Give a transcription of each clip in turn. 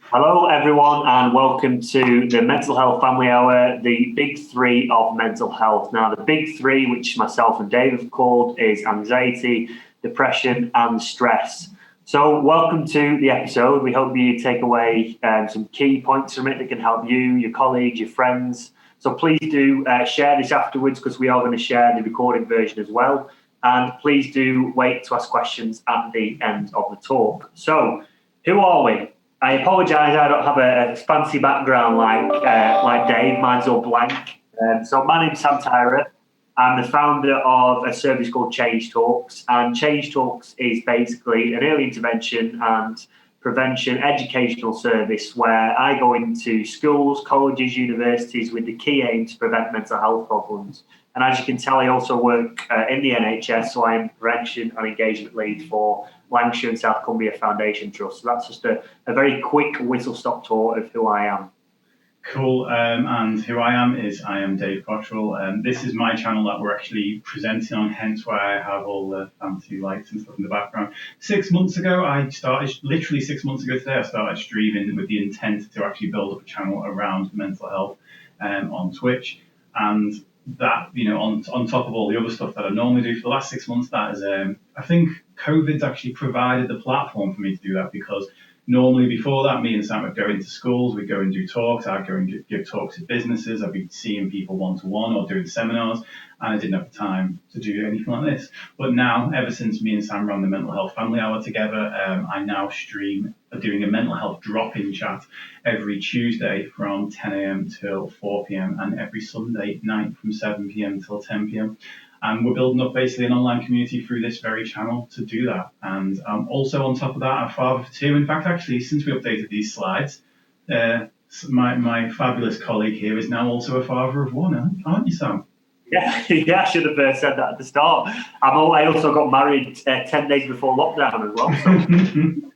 Hello, everyone, and welcome to the Mental Health Family Hour, the big three of mental health. Now, the big three, which myself and Dave have called, is anxiety, depression, and stress. So, welcome to the episode. We hope you take away some key points from it that can help you, your colleagues, your friends. So, please do share this afterwards because we are going to share the recorded version as well. And please do wait to ask questions at the end of the talk. So, who are we? I apologise, I don't have a fancy background like Dave. Mine's all blank. So my name's Sam Tyrer. I'm the founder of a service called Change Talks. And Change Talks is basically an early intervention and prevention educational service where I go into schools, colleges, universities with the key aim to prevent mental health problems. And as you can tell, I also work in the NHS, so I am prevention and engagement lead for Lancashire and South Cumbria Foundation Trust. So that's just a very quick whistle-stop tour of who I am. Cool. And who I am Dave Cottrell. This is my channel that we're actually presenting on, hence why I have all the fancy lights and stuff in the background. 6 months ago, literally 6 months ago today, I started streaming with the intent to actually build up a channel around mental health on Twitch. And that, on top of all the other stuff that I normally do for the last 6 months, that is, I think COVID's actually provided the platform for me to do that, because normally before that, me and Sam would go into schools, we'd go and do talks, I'd go and give talks to businesses, I'd be seeing people one-to-one or doing seminars, and I didn't have the time to do anything like this. But now, ever since me and Sam ran the Mental Health Family Hour together, I now stream doing a mental health drop-in chat every Tuesday from 10 a.m. till 4 p.m. and every Sunday night from 7 p.m. till 10 p.m. And we're building up basically an online community through this very channel to do that. And also on top of that, I'm a father of two. In fact, actually, since we updated these slides, my fabulous colleague here is now also a father of one, aren't you, Sam? Yeah, I should have said that at the start. I also got married 10 days before lockdown as well. So.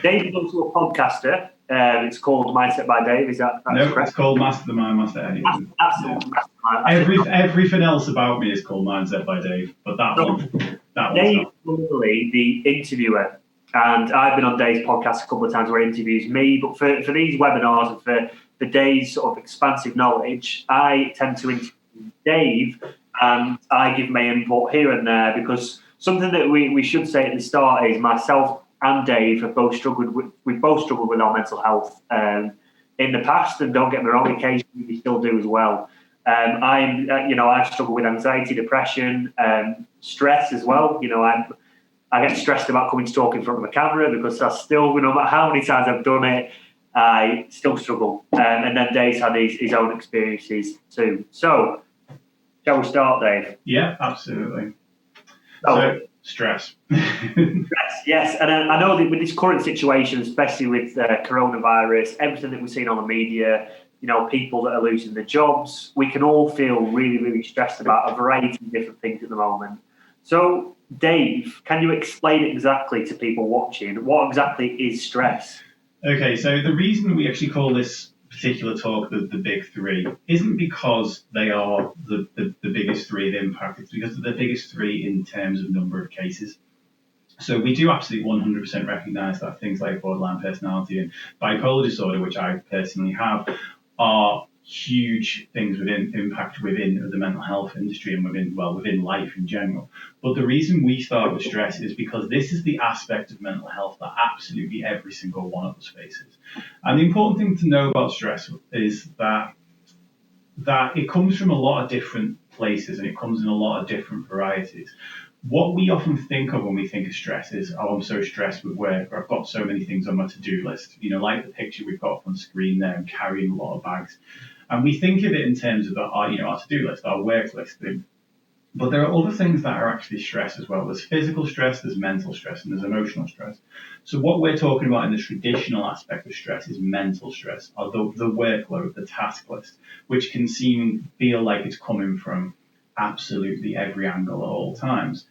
Dave is also a podcaster. It's called Mindset by Dave. Is that no? Correct? It's called Master the Mind, Master Anything. Absolutely. Yeah. Everything else about me is called Mindset by Dave, but that one. Dave is normally the interviewer, and I've been on Dave's podcast a couple of times where he interviews me. But for these webinars and for Dave's sort of expansive knowledge, I tend to interview Dave, and I give my input here and there, because something that we should say at the start is myself and Dave have both struggled with our mental health in the past, and don't get me wrong, occasionally we still do as well. I've struggled with anxiety, depression, stress as well. I get stressed about coming to talk in front of a camera, because I still, no matter how many times I've done it, I still struggle. And then Dave's had his own experiences too. So, shall we start, Dave? Yeah, absolutely. So stress. Stress, yes. And I know that with this current situation, especially with coronavirus, everything that we've seen on the media, people that are losing their jobs, we can all feel really, really stressed about a variety of different things at the moment. So, Dave, can you explain exactly to people watching what exactly is stress? Okay, so the reason we actually call this particular talk the big three isn't because they are the biggest three of impact. It's because they're the biggest three in terms of number of cases. So we do absolutely 100% recognise that things like borderline personality and bipolar disorder, which I personally have, are huge things within the mental health industry and within life in general. But the reason we start with stress is because this is the aspect of mental health that absolutely every single one of us faces. And the important thing to know about stress is that it comes from a lot of different places, and it comes in a lot of different varieties. What we often think of when we think of stress is, I'm so stressed with work, or I've got so many things on my to-do list. Like the picture we've got up on screen there, I'm carrying a lot of bags. And we think of it in terms of our to-do list, our work list. But there are other things that are actually stress as well. There's physical stress, there's mental stress, and there's emotional stress. So what we're talking about in the traditional aspect of stress is mental stress, or the workload, the task list, which can feel like it's coming from absolutely every angle at all times.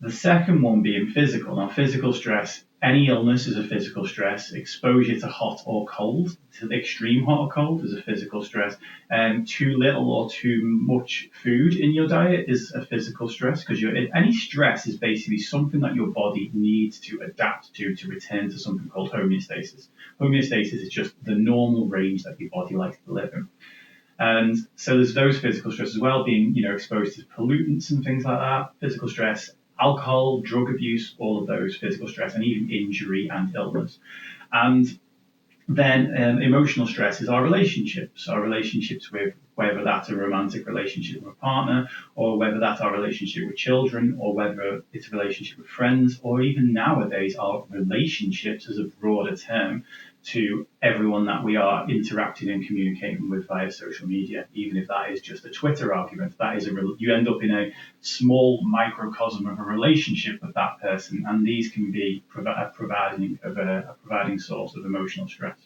The second one being physical. Now, physical stress, any illness is a physical stress. Exposure to hot or cold, to the extreme hot or cold, is a physical stress. And too little or too much food in your diet is a physical stress, because any stress is basically something that your body needs to adapt to return to something called homeostasis. Homeostasis is just the normal range that your body likes to live in. And so there's those physical stress as well, being exposed to pollutants and things like that, physical stress. Alcohol, drug abuse, all of those physical stress, and even injury and illness. And then emotional stress is our relationships with, whether that's a romantic relationship with a partner, or whether that's our relationship with children, or whether it's a relationship with friends, or even nowadays our relationships as a broader term to everyone that we are interacting and communicating with via social media. Even if that is just a Twitter argument, that is you end up in a small microcosm of a relationship with that person, and these can be a providing source of emotional stress.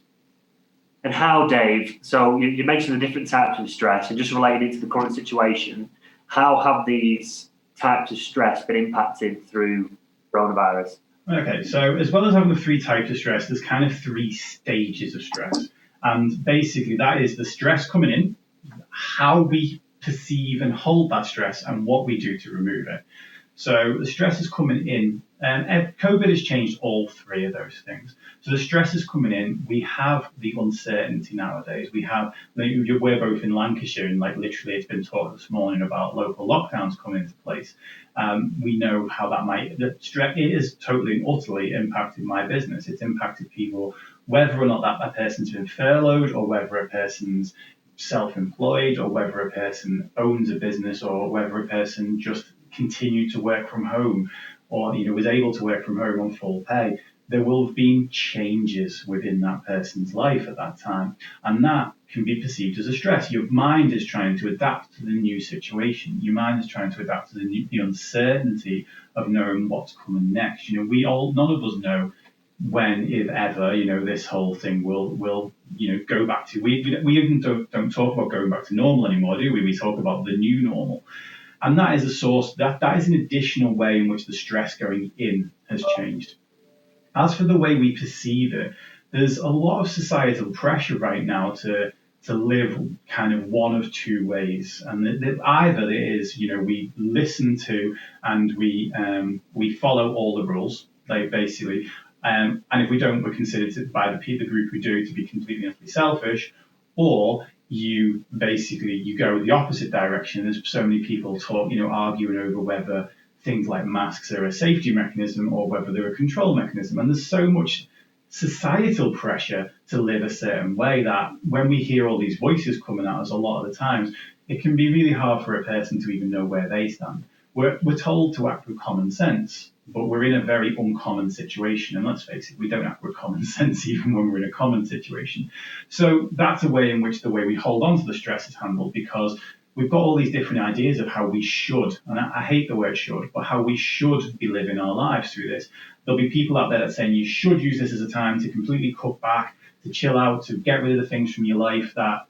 And how, Dave, so you mentioned the different types of stress, and just related to the current situation, how have these types of stress been impacted through coronavirus? Okay, so as well as having the three types of stress, there's kind of three stages of stress. And basically that is the stress coming in, how we perceive and hold that stress, and what we do to remove it. So the stress is coming in, and COVID has changed all three of those things. So the stress is coming in. We have the uncertainty nowadays. We're both in Lancashire, and literally it's been talked this morning about local lockdowns coming into place. We know how it is totally and utterly impacted my business. It's impacted people, whether or not that person's been furloughed, or whether a person's self-employed, or whether a person owns a business, or whether a person just continued to work from home, or was able to work from home on full pay. There will have been changes within that person's life at that time, and that can be perceived as a stress. Your mind is trying to adapt to the new situation. Your mind is trying to adapt to the uncertainty of knowing what's coming next. None of us know when, if ever, this whole thing will go back to. We even don't talk about going back to normal anymore, do we? We talk about the new normal. And that is a source, that is an additional way in which the stress going in has changed. As for the way we perceive it, there's a lot of societal pressure right now to live kind of one of two ways. And either it is, we listen to and we follow all the rules, basically. And if we don't, we're considered by the group who do to be completely and utterly selfish, or you go the opposite direction. There's so many people arguing over whether things like masks are a safety mechanism or whether they're a control mechanism. And there's so much societal pressure to live a certain way that when we hear all these voices coming at us, a lot of the times, it can be really hard for a person to even know where they stand. We're told to act with common sense, but we're in a very uncommon situation. And let's face it, we don't act with common sense even when we're in a common situation. So that's a way in which the way we hold on to the stress is handled, because we've got all these different ideas of how we should, and I hate the word should, but how we should be living our lives through this. There'll be people out there that saying you should use this as a time to completely cut back, to chill out, to get rid of the things from your life that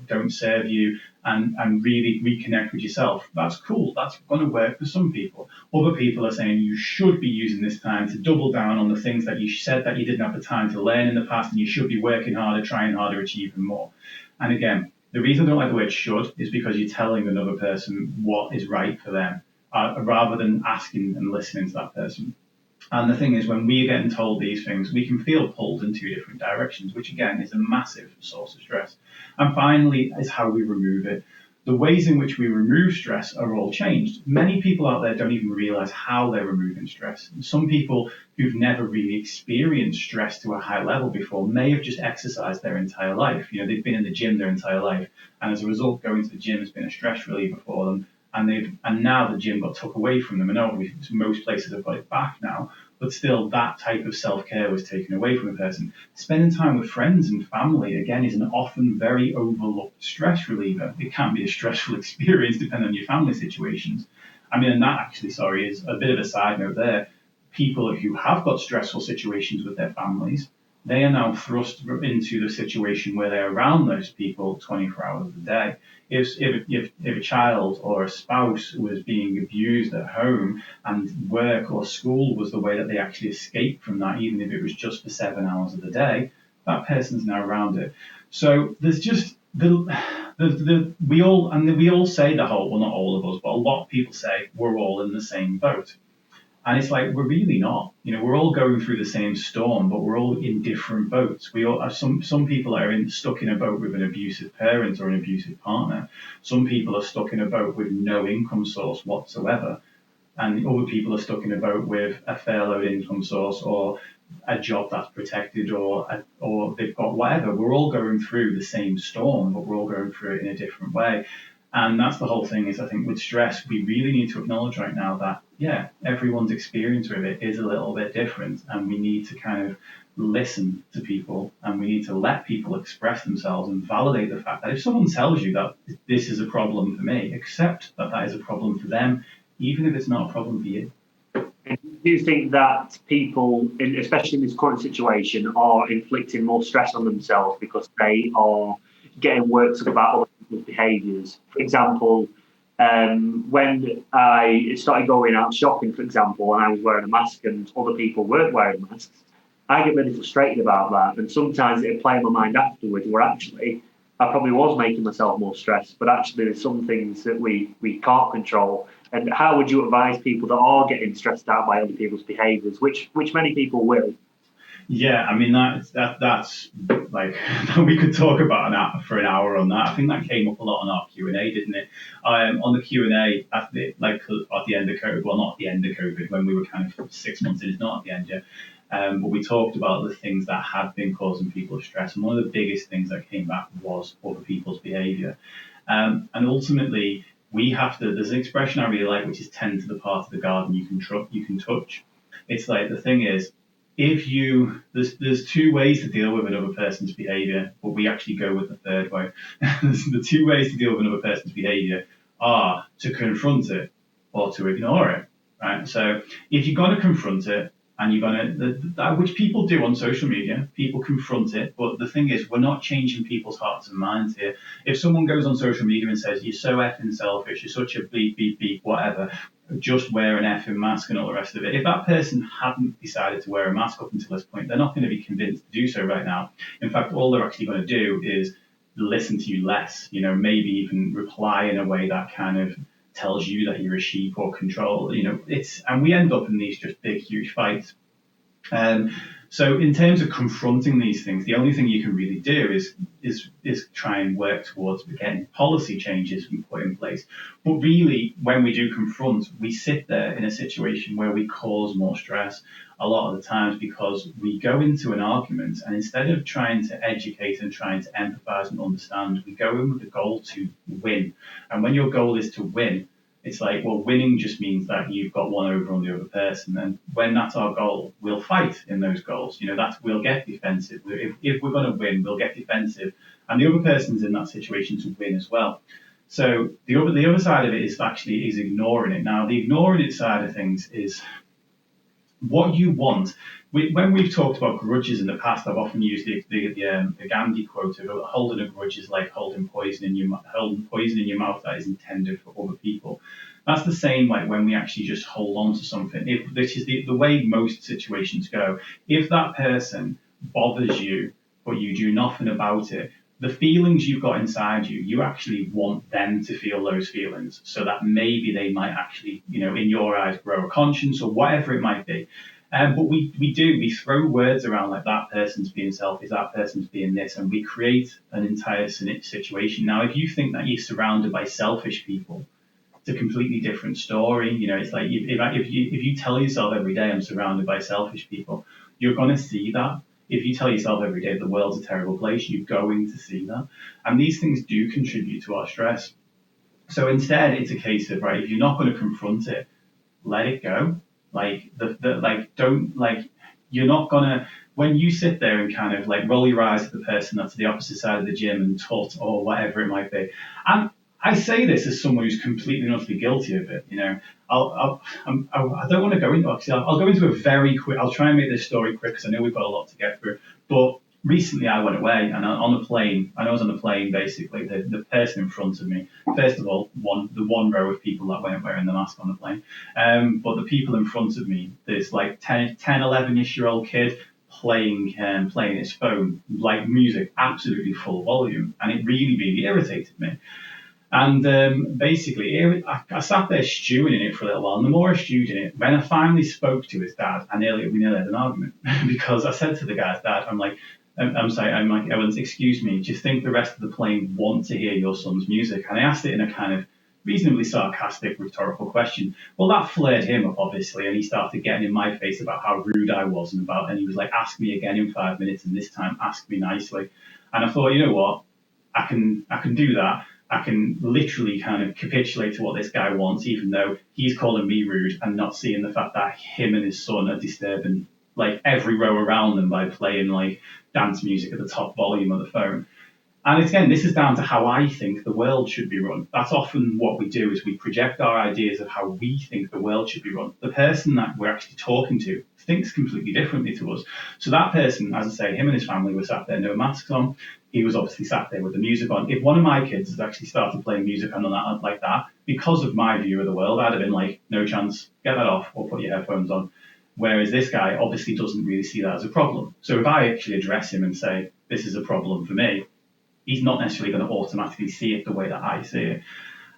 don't serve you, and really reconnect with yourself. That's cool. That's going to work for some people. Other people are saying you should be using this time to double down on the things that you said that you didn't have the time to learn in the past, and you should be working harder, trying harder, achieving more. And again, the reason I don't like the word should is because you're telling another person what is right for them, rather than asking and listening to that person. And the thing is, when we are getting told these things, we can feel pulled in two different directions, which again is a massive source of stress. And finally is how we remove it. The ways in which we remove stress are all changed. Many people out there don't even realize how they're removing stress. Some people who've never really experienced stress to a high level before may have just exercised their entire life. They've been in the gym their entire life, and as a result, going to the gym has been a stress reliever for them. And now the gym got took away from them, and obviously most places have got it back now. But still, that type of self-care was taken away from a person. Spending time with friends and family, again, is an often very overlooked stress reliever. It can be a stressful experience depending on your family situations. And that actually, is a bit of a side note there. People who have got stressful situations with their families they are now thrust into the situation where they're around those people 24 hours a day. If a child or a spouse was being abused at home and work or school was the way that they actually escaped from that, even if it was just for 7 hours of the day, that person's now around it. So there's just we all say the whole, well, not all of us, but a lot of people say we're all in the same boat. And it's like, we're really not. We're all going through the same storm, but we're all in different boats. We all some people are stuck in a boat with an abusive parent or an abusive partner. Some people are stuck in a boat with no income source whatsoever. And other people are stuck in a boat with a fair load income source or a job that's protected or they've got whatever. We're all going through the same storm, but we're all going through it in a different way. And that's the whole thing is, I think with stress, we really need to acknowledge right now that, yeah, everyone's experience with it is a little bit different. And we need to kind of listen to people and we need to let people express themselves and validate the fact that if someone tells you that this is a problem for me, accept that that is a problem for them, even if it's not a problem for you. And do you think that people, especially in this current situation, are inflicting more stress on themselves because they are getting worked up about other people's behaviours? For example, when I started going out shopping, for example, and I was wearing a mask and other people weren't wearing masks, I get really frustrated about that. And sometimes it'll play in my mind afterwards where actually I probably was making myself more stressed, but actually there's some things that we can't control. And how would you advise people that are getting stressed out by other people's behaviours, which many people will? Yeah, I mean that's like we could talk about for an hour on that. I think that came up a lot on our Q&A, didn't it? On the Q&A at the end of COVID, well, not at the end of COVID, when we were kind of 6 months in, it's not at the end yet. But we talked about the things that had been causing people stress, and one of the biggest things that came back was other people's behaviour. And ultimately, we have to. There's an expression I really like, which is tend to the part of the garden you can touch. It's like the thing is, there's two ways to deal with another person's behaviour, but we actually go with the third way. The two ways to deal with another person's behaviour are to confront it or to ignore it. Right. So if you're going to confront it, and you're going to, which people do on social media, people confront it. But the thing is, we're not changing people's hearts and minds here. If someone goes on social media and says, you're so effing selfish, you're such a beep, beep, beep, whatever, just wear an effing mask and all the rest of it. If that person hadn't decided to wear a mask up until this point, they're not going to be convinced to do so right now. In fact, all they're actually going to do is listen to you less, maybe even reply in a way that kind of tells you that you're a sheep or control, and we end up in these just big, huge fights. So in terms of confronting these things, the only thing you can really do is try and work towards getting policy changes put in place. But really, when we do confront, we sit there in a situation where we cause more stress a lot of the times because we go into an argument and instead of trying to educate and trying to empathise and understand, we go in with the goal to win. And when your goal is to win, it's like, well, winning just means that you've got one over on the other person. And when that's our goal, we'll fight in those goals. We'll get defensive. If we're going to win, we'll get defensive. And the other person's in that situation to win as well. So the other side of it is ignoring it. Now, the ignoring it side of things is what you want. When we've talked about grudges in the past, I've often used the Gandhi quote of holding a grudge is like holding poison in your mouth that is intended for other people. That's the same like when we actually just hold on to something. This is the way most situations go. If that person bothers you, but you do nothing about it, the feelings you've got inside you actually want them to feel those feelings so that maybe they might actually, in your eyes, grow a conscience or whatever it might be. But we throw words around like that person's being selfish, that person's being this, and we create an entire situation. Now, if you think that you're surrounded by selfish people, it's a completely different story. It's like if you tell yourself every day I'm surrounded by selfish people, you're going to see that. If you tell yourself every day the world's a terrible place, you're going to see that. And these things do contribute to our stress. So instead, it's a case of, right, if you're not going to confront it, let it go. You're not gonna, when you sit there and kind of like roll your eyes at the person that's the opposite side of the gym and taught or whatever it might be. And I say this as someone who's completely and utterly guilty of it. I don't want to go into, actually, I'll go into a very quick, I'll try and make this story quick because I know we've got a lot to get through. But recently I went away, and I was on a plane, basically, the person in front of me, first of all, the one row of people that weren't wearing the mask on the plane, but the people in front of me, there's like 10, 11-ish-year-old kid playing his phone, like music, absolutely full volume, and it really, really irritated me. And basically, I sat there stewing in it for a little while. And the more I stewed in it, when I finally spoke to his dad, we nearly had an argument because I said to the guy's dad, I'm like, Evans, excuse me, do you think the rest of the plane want to hear your son's music? And I asked it in a kind of reasonably sarcastic, rhetorical question. Well, that flared him up, obviously, and he started getting in my face about how rude I was and he was like, ask me again in 5 minutes, and this time ask me nicely. And I thought, you know what, I can do that. I can literally kind of capitulate to what this guy wants, even though he's calling me rude and not seeing the fact that him and his son are disturbing like every row around them by playing like dance music at the top volume of the phone. And again, this is down to how I think the world should be run. That's often what we do, is we project our ideas of how we think the world should be run. The person that we're actually talking to thinks completely differently to us. So that person, as I say, him and his family were sat there, no masks on. He was obviously sat there with the music on. If one of my kids had actually started playing music on that like that, because of my view of the world, I'd have been like, no chance, get that off or put your headphones on. Whereas this guy obviously doesn't really see that as a problem. So if I actually address him and say, this is a problem for me, he's not necessarily going to automatically see it the way that I see it.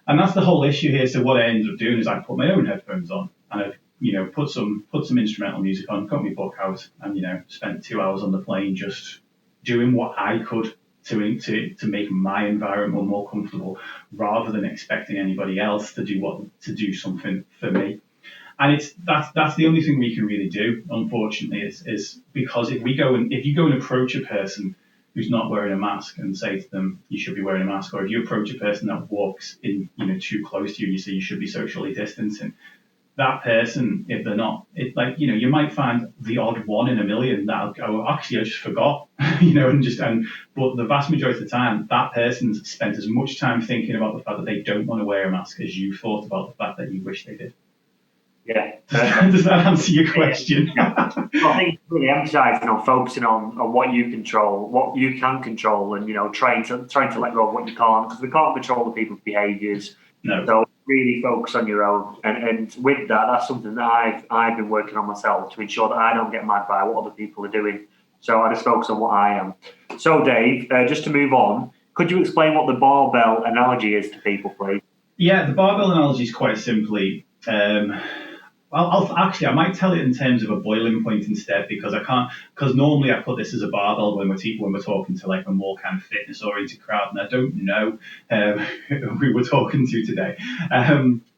And that's the whole issue here. So what I ended up doing is I put my own headphones on and I've, put some instrumental music on, got my book out, and, spent 2 hours on the plane just doing what I could to make my environment more comfortable, rather than expecting anybody else to do something for me. And that's the only thing we can really do, unfortunately, is because if you go and approach a person who's not wearing a mask and say to them, you should be wearing a mask, or if you approach a person that walks in, too close to you and you say you should be socially distancing, that person, if they're not, you might find the odd one in a million that'll go, actually, I just forgot, but the vast majority of the time, that person's spent as much time thinking about the fact that they don't want to wear a mask as you thought about the fact that you wish they did. Yeah. Does that answer your question? I think really emphasising on focusing on what you control, what you can control, and trying to let go of what you can't, because we can't control the people's behaviours. No. So really focus on your own, and with that's something that I've been working on myself to ensure that I don't get mad by what other people are doing. So I just focus on what I am. So Dave, just to move on, could you explain what the barbell analogy is to people, please? Yeah, the barbell analogy is quite simply. I might tell it in terms of a boiling point instead, because normally I put this as a barbell when we're talking to like a more kind of fitness oriented crowd, and I don't know who we're talking to today,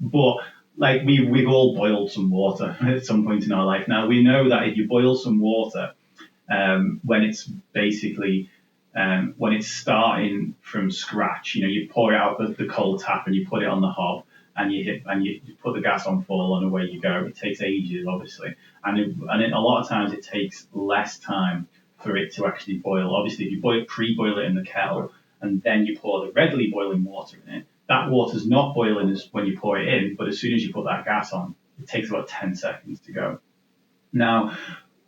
but like we've all boiled some water at some point in our life. Now we know that if you boil some water, when it's basically when it's starting from scratch, you pour it out the cold tap and you put it on the hob. And you put the gas on full and away you go. It takes ages, obviously, and a lot of times it takes less time for it to actually boil. Obviously, if you pre-boil it in the kettle and then you pour the readily boiling water in it, that water's not boiling as when you pour it in, but as soon as you put that gas on, it takes about 10 seconds to go. Now,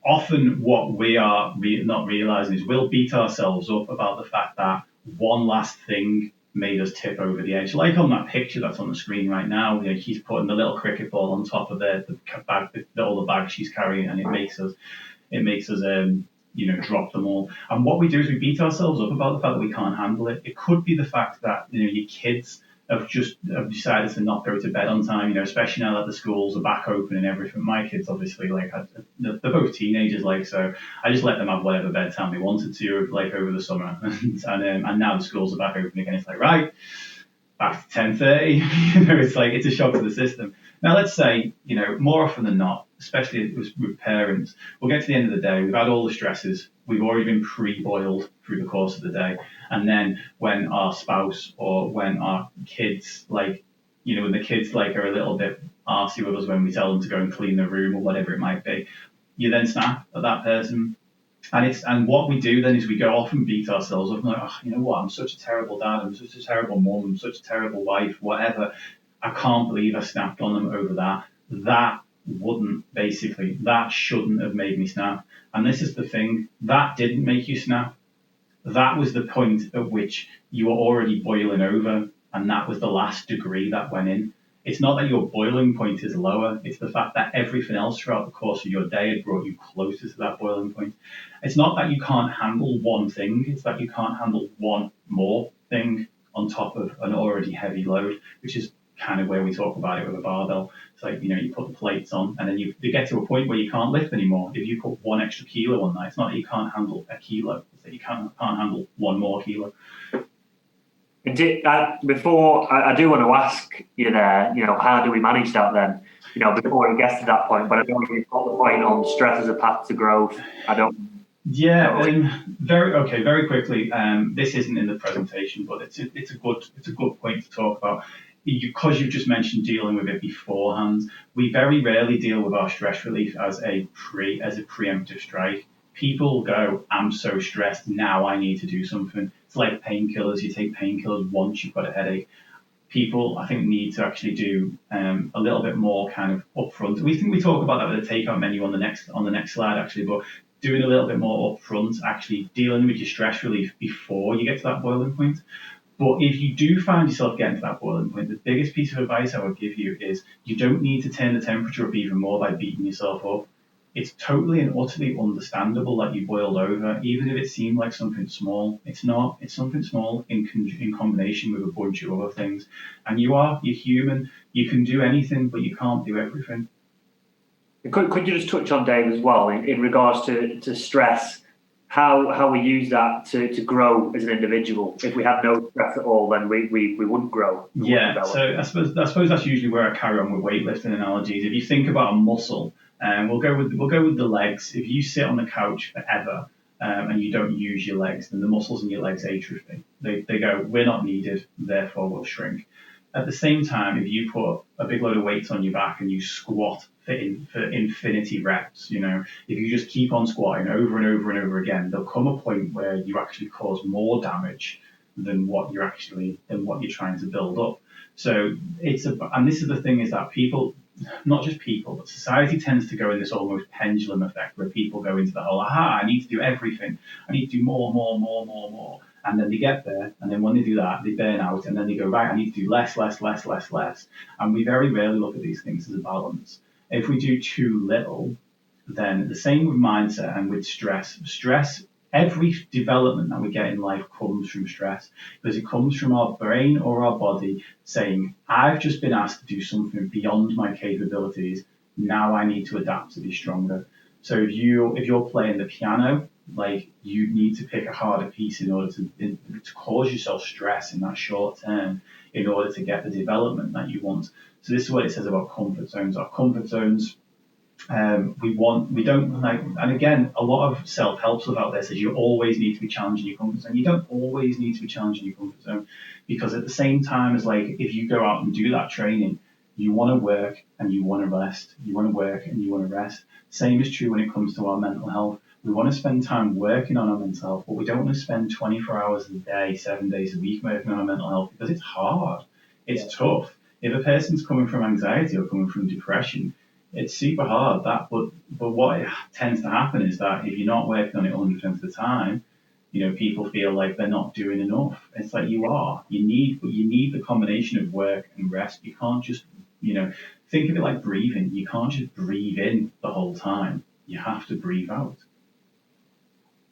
often what we are not realising is we'll beat ourselves up about the fact that one last thing made us tip over the edge. Like on that picture that's on the screen right now, she's putting the little cricket ball on top of the bag, all the bags she's carrying, and it makes us drop them all. And what we do is we beat ourselves up about the fact that we can't handle it. It could be the fact that your kids have decided to not go to bed on time, especially now that the schools are back open and everything. My kids obviously they're both teenagers, so I just let them have whatever bedtime they wanted to, over the summer, and now the schools are back open again. It's right, back to 10:30. It's a shock to the system. Now let's say more often than not, especially with parents, we'll get to the end of the day, we've had all the stresses, we've already been pre-boiled through the course of the day, and then when our spouse or when our kids when the kids are a little bit arsy with us when we tell them to go and clean their room or whatever it might be, you then snap at that person. And what we do then is we go off and beat ourselves up and you know what, I'm such a terrible dad, I'm such a terrible mum, I'm such a terrible wife, whatever. I can't believe I snapped on them over that. That that shouldn't have made me snap. And this is the thing, that didn't make you snap. That was the point at which you were already boiling over, and that was the last degree that went in. It's not that your boiling point is lower, it's the fact that everything else throughout the course of your day had brought you closer to that boiling point. It's not that you can't handle one thing, it's that you can't handle one more thing on top of an already heavy load, which is kind of where we talk about it with a barbell. It's like, you put the plates on and then you get to a point where you can't lift anymore. If you put 1 extra kilo on that, it's not that you can't handle a kilo, it's that you can't handle 1 more kilo. Before I do want to ask you there, how do we manage that then? Before it gets to that point, but I don't really put the point on stress as a path to growth. I don't. Yeah, very quickly. This isn't in the presentation, but it's a good point to talk about. Because you've just mentioned dealing with it beforehand, we very rarely deal with our stress relief as a preemptive strike. People go, I'm so stressed, now I need to do something. It's like painkillers. You take painkillers once you've got a headache. People, I think, need to actually do a little bit more kind of upfront. We talk about that with the takeout menu on the next slide, actually, but doing a little bit more upfront, actually dealing with your stress relief before you get to that boiling point. But if you do find yourself getting to that boiling point, the biggest piece of advice I would give you is you don't need to turn the temperature up even more by beating yourself up. It's totally and utterly understandable that you boiled over, even if it seemed like something small. It's not. It's something small in combination with a bunch of other things. And you're human. You can do anything, but you can't do everything. Could you just touch on, Dave, as well, in regards to stress, how we use that to grow as an individual? If we had no stress at all, then we wouldn't grow. Yeah, so I suppose that's usually where I carry on with weightlifting analogies. If you think about a muscle, we'll go with the legs. If you sit on the couch forever and you don't use your legs, then the muscles in your legs atrophy. They go, we're not needed, therefore we'll shrink. At the same time, if you put a big load of weights on your back and you squat for infinity reps, if you just keep on squatting over and over and over again, there'll come a point where you actually cause more damage than what you're trying to build up. So and this is the thing, is that people, not just people, but society tends to go in this almost pendulum effect where people go into the whole, I need to do everything. I need to do more. And then they get there, and then when they do that, they burn out, and then they go, right, I need to do less. And we very rarely look at these things as a balance. If we do too little, then the same with mindset and with stress. Stress, every development that we get in life comes from stress, because it comes from our brain or our body saying, I've just been asked to do something beyond my capabilities. Now I need to adapt to be stronger. So if you're playing the piano, like, you need to pick a harder piece in order to cause yourself stress in that short term in order to get the development that you want. So this is what it says about comfort zones. Our comfort zones, we don't like, and again, a lot of self-help stuff out there says you always need to be challenging your comfort zone. You don't always need to be challenging your comfort zone, because at the same time as, like, if you go out and do that training, you want to work and you want to rest. You want to work and you want to rest. Same is true when it comes to our mental health. We want to spend time working on our mental health, but we don't want to spend 24 hours a day, 7 days a week working on our mental health, because it's hard. It's tough. If a person's coming from anxiety or coming from depression, it's super hard. But what tends to happen is that if you're not working on it 100% of the time, people feel like they're not doing enough. It's like you are. You need the combination of work and rest. You can't just, think of it like breathing. You can't just breathe in the whole time. You have to breathe out.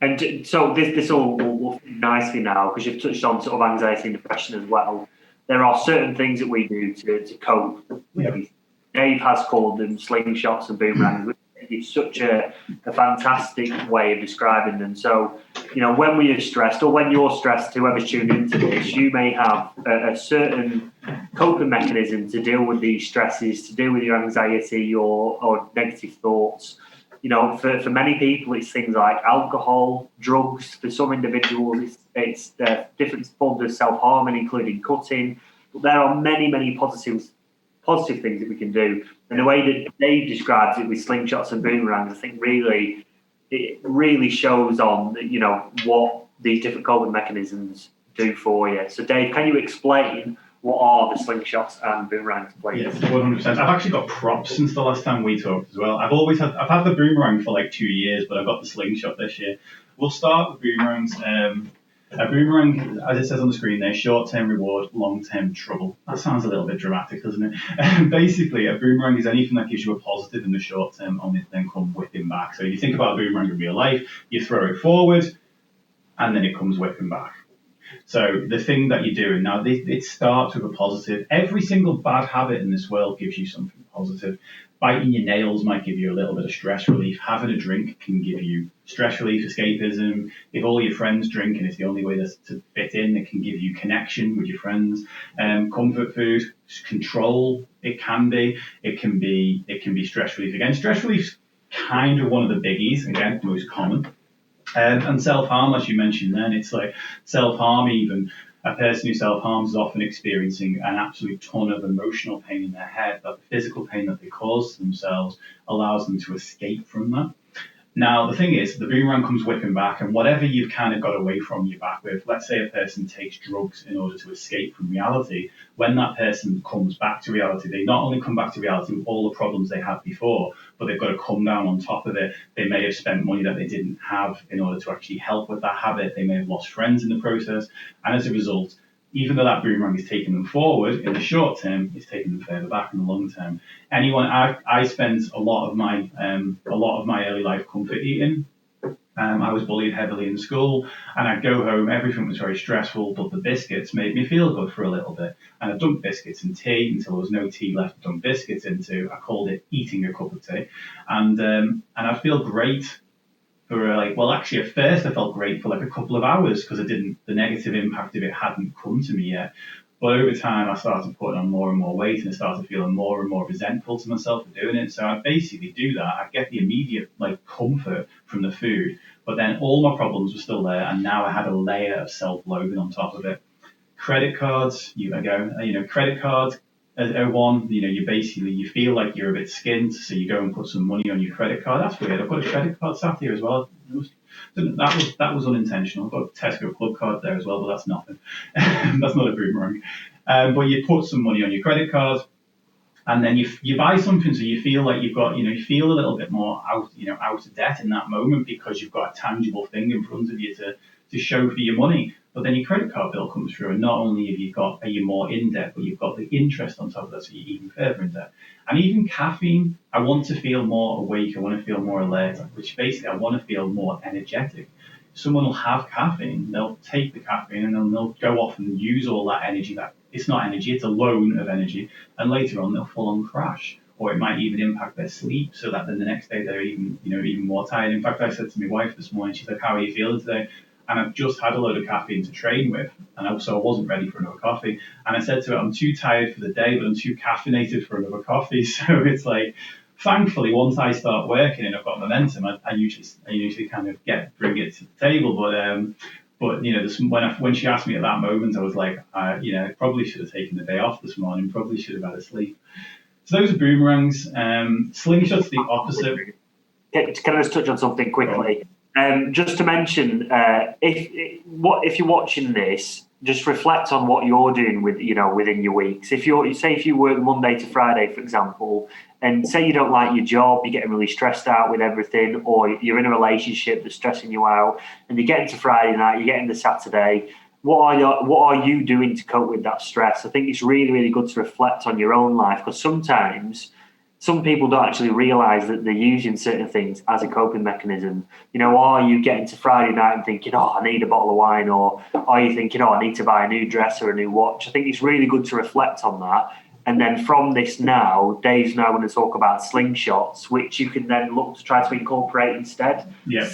And so this all will fit nicely now, because you've touched on sort of anxiety and depression as well. There are certain things that we do to cope with these. Dave has called them slingshots and boomerangs. It's such a fantastic way of describing them. So, when we are stressed, or when you're stressed, whoever's tuned into this, you may have a certain coping mechanism to deal with these stresses, to deal with your anxiety or negative thoughts. For many people, it's things like alcohol, drugs. For some individuals, it's different forms of self-harming, including cutting. But there are many positive things that we can do. And the way that Dave describes it with slingshots and boomerangs, I think it really shows on, what these different coping mechanisms do for you. So, Dave, can you explain what are the slingshots and boomerangs, please? Yes, 100%. I've actually got props since the last time we talked as well. I've had the boomerang for like 2 years, but I've got the slingshot this year. We'll start with boomerangs. A boomerang, as it says on the screen there, short-term reward, long-term trouble. That sounds a little bit dramatic, doesn't it? Basically, a boomerang is anything that gives you a positive in the short term, only to then come whipping back. So if you think about a boomerang in real life, you throw it forward, and then it comes whipping back. So the thing that you're doing now, it starts with a positive. Every single bad habit in this world gives you something positive. Biting your nails might give you a little bit of stress relief. Having a drink can give you stress relief, escapism. If all your friends drink and it's the only way to fit in, it can give you connection with your friends. Comfort food, control. It can be stress relief. Again, stress relief's kind of one of the biggies. Again, most common. And self-harm, as you mentioned then, it's like self-harm even. A person who self-harms is often experiencing an absolute ton of emotional pain in their head, but the physical pain that they cause themselves allows them to escape from that. Now, the thing is, the boomerang comes whipping back, and whatever you've kind of got away from you back with, let's say a person takes drugs in order to escape from reality, when that person comes back to reality, they not only come back to reality with all the problems they had before, but they've got to come down on top of it. They may have spent money that they didn't have in order to actually help with that habit. They may have lost friends in the process, and as a result, even though that boomerang is taking them forward in the short term, it's taking them further back in the long term. I spent a lot of my early life comfort eating. I was bullied heavily in school, and I'd go home. Everything was very stressful, but the biscuits made me feel good for a little bit. And I dumped biscuits in tea until there was no tea left to dump biscuits into. I called it eating a cup of tea, and I'd feel great. Actually, at first I felt great for like a couple of hours because the negative impact of it hadn't come to me yet. But over time, I started putting on more and more weight, and I started feeling more and more resentful to myself for doing it. So I basically do that. I get the immediate comfort from the food, but then all my problems were still there, and now I had a layer of self-loathing on top of it. Credit cards, credit cards. One, you feel like you're a bit skint, so you go and put some money on your credit card. That's weird. I've got a credit card sat here as well. That was unintentional. I've got a Tesco Club card there as well, but that's nothing. That's not a boomerang. But you put some money on your credit card, and then you buy something, so you feel like you feel a little bit more out of debt in that moment because you've got a tangible thing in front of you to show for your money. But then your credit card bill comes through, and not only are you more in debt, but you've got the interest on top of that, so you're even further in debt. And even caffeine, I want to feel more awake, I want to feel more alert, which basically I want to feel more energetic. Someone will have caffeine, they'll take the caffeine, and then they'll go off and use all that energy. That it's not energy, it's a loan of energy, and later on they'll full on crash. Or it might even impact their sleep, so that then the next day they're even more tired. In fact, I said to my wife this morning, she's like, "How are you feeling today?" And I've just had a load of caffeine to train with, and I wasn't ready for another coffee. And I said to her, "I'm too tired for the day, but I'm too caffeinated for another coffee." So it's like, thankfully, once I start working and I've got momentum, I usually kind of bring it to the table. But when she asked me at that moment, I was like, probably should have taken the day off this morning. Probably should have had a sleep. So those are boomerangs. Slingshots the opposite. Can I just touch on something quickly? Just to mention, if you're watching this, just reflect on what you're doing within your weeks. If you work Monday to Friday, for example, and say you don't like your job, you're getting really stressed out with everything, or you're in a relationship that's stressing you out, and you get into Friday night, you get into Saturday. What are you doing to cope with that stress? I think it's really, really good to reflect on your own life, because sometimes some people don't actually realise that they're using certain things as a coping mechanism. Are you getting to Friday night and thinking, "Oh, I need a bottle of wine," or are you thinking, "Oh, I need to buy a new dress or a new watch?" I think it's really good to reflect on that. And then from this now, Dave's now going to talk about slingshots, which you can then look to try to incorporate instead. Yeah.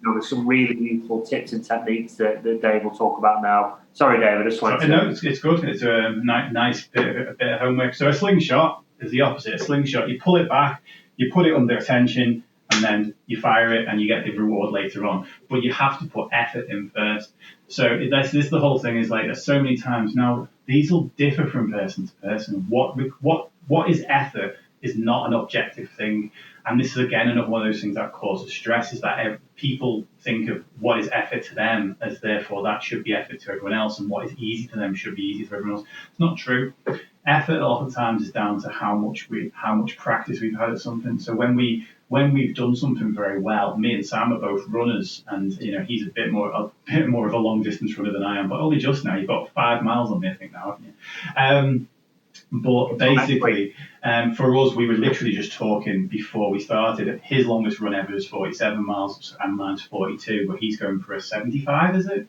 There's some really useful tips and techniques that Dave will talk about now. Sorry, Dave, I just wanted to... No, it's good. It's a nice bit of homework. So a slingshot is the opposite. A slingshot, you pull it back, you put it under attention, and then you fire it and you get the reward later on. But you have to put effort in first. So this is the whole thing, is like, there's so many times now, these will differ from person to person. What is effort is not an objective thing. And this is again another one of those things that causes stress, is that people think of what is effort to them as therefore that should be effort to everyone else, and what is easy to them should be easy to everyone else. It's not true. Effort oftentimes is down to how much practice we've had at something. So when we've done something very well, me and Sam are both runners, and he's a bit more of a long distance runner than I am, but only just now. You've got 5 miles on me, I think now, haven't you? But basically, for us, we were literally just talking before we started. His longest run ever is 47 miles, and mine's 42, but he's going for a 75, is it?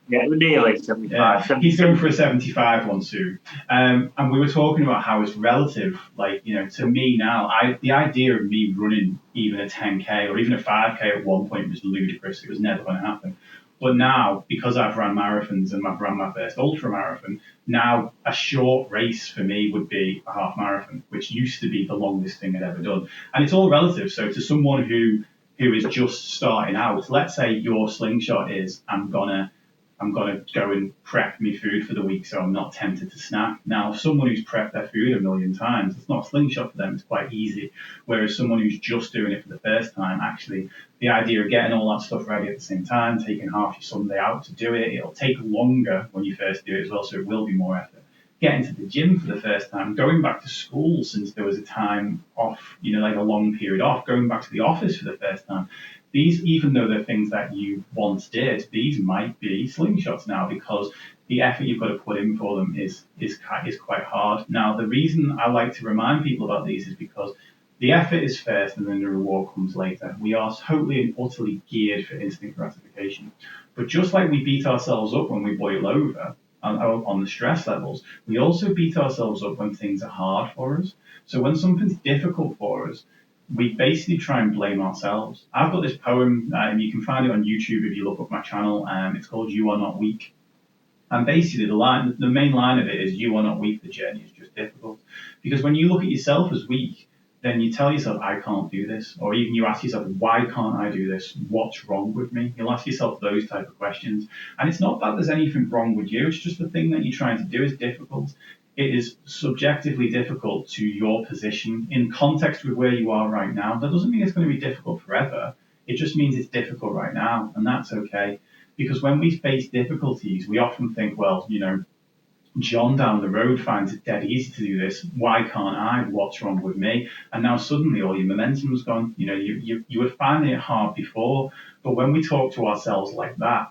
Yeah, nearly 75. Yeah, he's going for a 75 one soon. And we were talking about how it's relative. Like, to me now, the idea of me running even a 10K or even a 5K at one point was ludicrous. It was never going to happen. But now, because I've run marathons and I've run my first ultra marathon, now a short race for me would be a half marathon, which used to be the longest thing I'd ever done. And it's all relative. So to someone who is just starting out, let's say your slingshot is, I'm gonna go and prep me food for the week so I'm not tempted to snack. Now, someone who's prepped their food a million times, it's not a slingshot for them, it's quite easy. Whereas someone who's just doing it for the first time, actually, the idea of getting all that stuff ready at the same time, taking half your Sunday out to do it, it'll take longer when you first do it as well, so it will be more effort. Getting to the gym for the first time, going back to school since there was a time off, like a long period off, going back to the office for the first time. These, even though they're things that you once did, these might be slingshots now because the effort you've got to put in for them is quite hard. Now, the reason I like to remind people about these is because the effort is first and then the reward comes later. We are totally and utterly geared for instant gratification. But just like we beat ourselves up when we boil over on the stress levels, we also beat ourselves up when things are hard for us. So when something's difficult for us, we basically try and blame ourselves. I've got this poem, you can find it on YouTube if you look up my channel, it's called You Are Not Weak. And basically the main line of it is, you are not weak, the journey is just difficult. Because when you look at yourself as weak, then you tell yourself, I can't do this. Or even you ask yourself, why can't I do this? What's wrong with me? You'll ask yourself those type of questions. And it's not that there's anything wrong with you, it's just the thing that you're trying to do is difficult. It is subjectively difficult to your position in context with where you are right now. That doesn't mean it's going to be difficult forever. It just means it's difficult right now, and that's okay. Because when we face difficulties, we often think, well, John down the road finds it dead easy to do this. Why can't I? What's wrong with me? And now suddenly all your momentum's gone. You were finding it hard before, but when we talk to ourselves like that,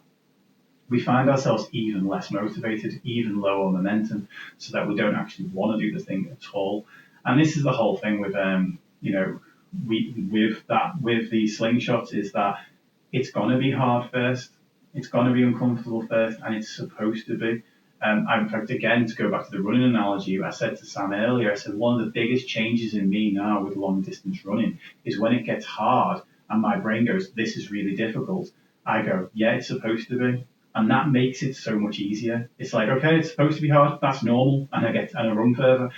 we find ourselves even less motivated, even lower momentum, so that we don't actually want to do the thing at all. And this is the whole thing with, with these slingshots, is that it's going to be hard first, it's going to be uncomfortable first, and it's supposed to be. In fact, again, to go back to the running analogy, I said to Sam earlier, I said one of the biggest changes in me now with long distance running is when it gets hard and my brain goes, this is really difficult, I go, yeah, it's supposed to be. And that makes it so much easier. It's like, okay, it's supposed to be hard, that's normal, and I run further.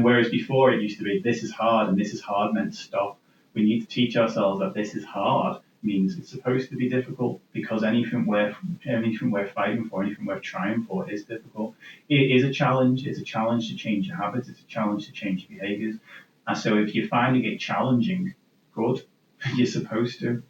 Whereas before it used to be, this is hard, and this is hard meant stop. We need to teach ourselves that this is hard means it's supposed to be difficult, because anything we're fighting for, anything we're trying for is difficult. It is a challenge. It's a challenge to change your habits. It's a challenge to change your behaviours. And so if you're finding it challenging, good, you're supposed to.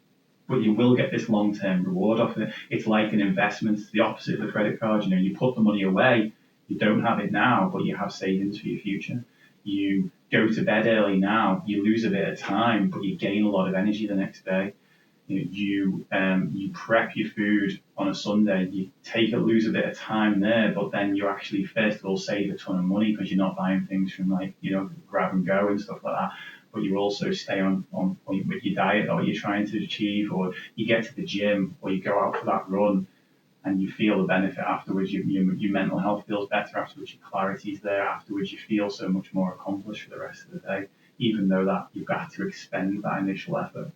But you will get this long-term reward off it. It's like an investment. It's the opposite of the credit card. You put the money away, you don't have it now, but you have savings for your future. You go to bed early now, you lose a bit of time, but you gain a lot of energy the next day. You prep your food on a Sunday, you lose a bit of time there, but then you actually first of all save a ton of money because you're not buying things from grab and go and stuff like that. But you also stay on point with your diet or you're trying to achieve, or you get to the gym or you go out for that run and you feel the benefit afterwards. Your mental health feels better afterwards, your clarity's there afterwards, you feel so much more accomplished for the rest of the day, even though that you've got to expend that initial effort.